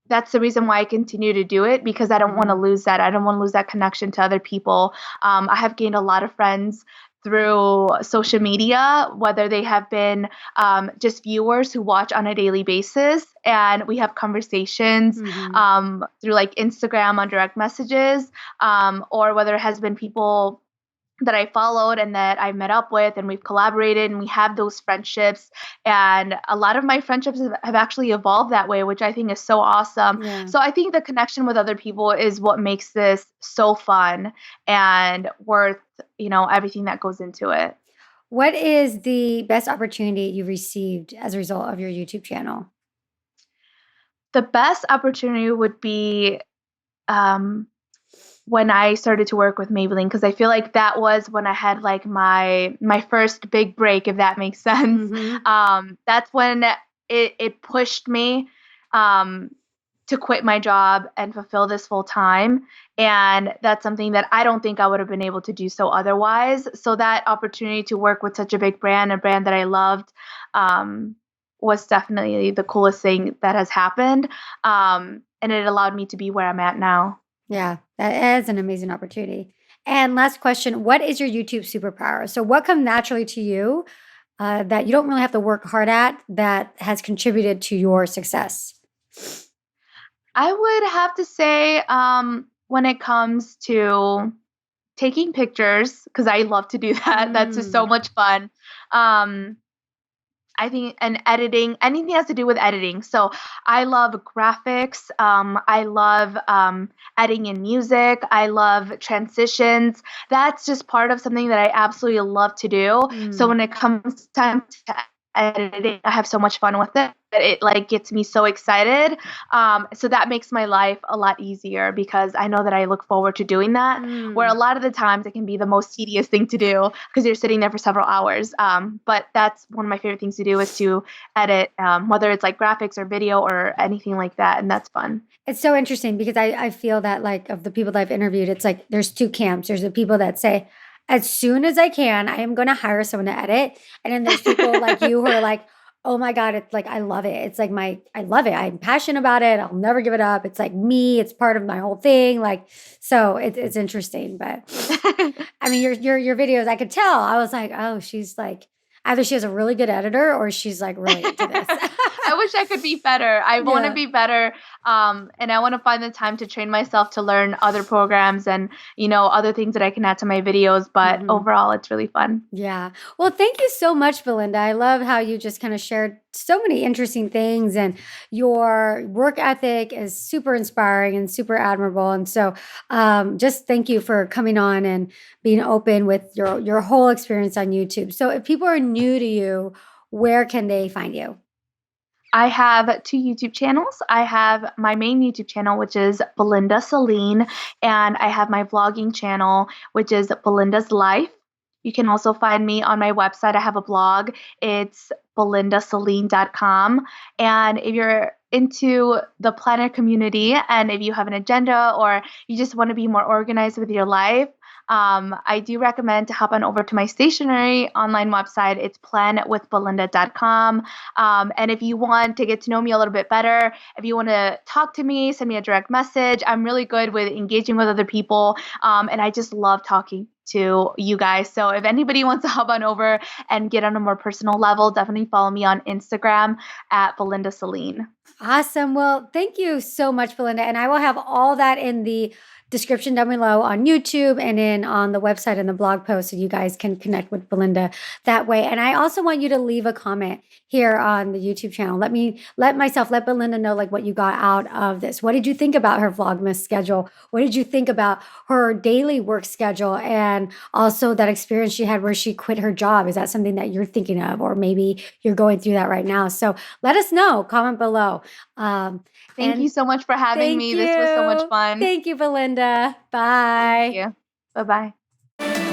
that's the reason why I continue to do it, because I don't want to lose that. I don't want to lose that connection to other people. I have gained a lot of friends through social media, whether they have been just viewers who watch on a daily basis, and we have conversations through like Instagram on direct messages, or whether it has been people that I followed and that I met up with, and we've collaborated, and we have those friendships. And a lot of my friendships have actually evolved that way, which I think is so awesome. Yeah. So I think the connection with other people is what makes this so fun and worth, everything that goes into it. What is the best opportunity you received as a result of your YouTube channel? The best opportunity would be when I started to work with Maybelline, because I feel like that was when I had like my first big break, if that makes sense. That's when it pushed me to quit my job and fulfill this full time. And that's something that I don't think I would have been able to do so otherwise. So that opportunity to work with such a big brand, a brand that I loved, was definitely the coolest thing that has happened. And it allowed me to be where I'm at now. Yeah, that is an amazing opportunity. And last question, what is your YouTube superpower? So what comes naturally to you that you don't really have to work hard at that has contributed to your success? I would have to say when it comes to taking pictures, because I love to do that. That's just so much fun. I think, and editing, anything has to do with editing. So I love graphics. I love adding in music. I love transitions. That's just part of something that I absolutely love to do. So when it comes time to editing, I have so much fun with it. It like gets me so excited. So that makes my life a lot easier because I know that I look forward to doing that. Where a lot of the times it can be the most tedious thing to do because you're sitting there for several hours. But that's one of my favorite things to do is to edit, whether it's like graphics or video or anything like that, and that's fun. It's so interesting because I feel that like of the people that I've interviewed, it's like there's two camps. There's the people that say, as soon as I can, I am going to hire someone to edit. And then there's people like you who are like, oh my God, it's like, I love it. It's like I love it. I'm passionate about it. I'll never give it up. It's like me, it's part of my whole thing. Like, so it's interesting. But I mean, your videos, I could tell. I was like, oh, she's like, either she has a really good editor or she's like really into this. I wish I could be better. I want to Yeah. be better. And I want to find the time to train myself to learn other programs and, other things that I can add to my videos. But overall, it's really fun. Yeah. Well, thank you so much, Belinda. I love how you just kind of shared so many interesting things, and your work ethic is super inspiring and super admirable. And so, just thank you for coming on and being open with your whole experience on YouTube. So, if people are new to you, where can they find you? I have two YouTube channels. I have my main YouTube channel, which is Belinda Celine, and I have my vlogging channel, which is Belinda's Life. You can also find me on my website. I have a blog. It's belindaceline.com. And if you're into the planner community and if you have an agenda or you just want to be more organized with your life, I do recommend to hop on over to my stationery online website. It's planwithbelinda.com. And if you want to get to know me a little bit better, if you want to talk to me, send me a direct message. I'm really good with engaging with other people. And I just love talking to you guys. So if anybody wants to hop on over and get on a more personal level, definitely follow me on Instagram at Belinda Celine. Awesome. Well, thank you so much, Belinda. And I will have all that in the description down below on YouTube and in on the website and the blog post so you guys can connect with Belinda that way. And I also want you to leave a comment here on the YouTube channel. Let Belinda know like what you got out of this. What did you think about her Vlogmas schedule? What did you think about her daily work schedule and also that experience she had where she quit her job? Is that something that you're thinking of, or maybe you're going through that right now? So let us know, comment below. Thank you so much for having me. This was so much fun. Thank you, Belinda. Bye. Thank you. Bye-bye.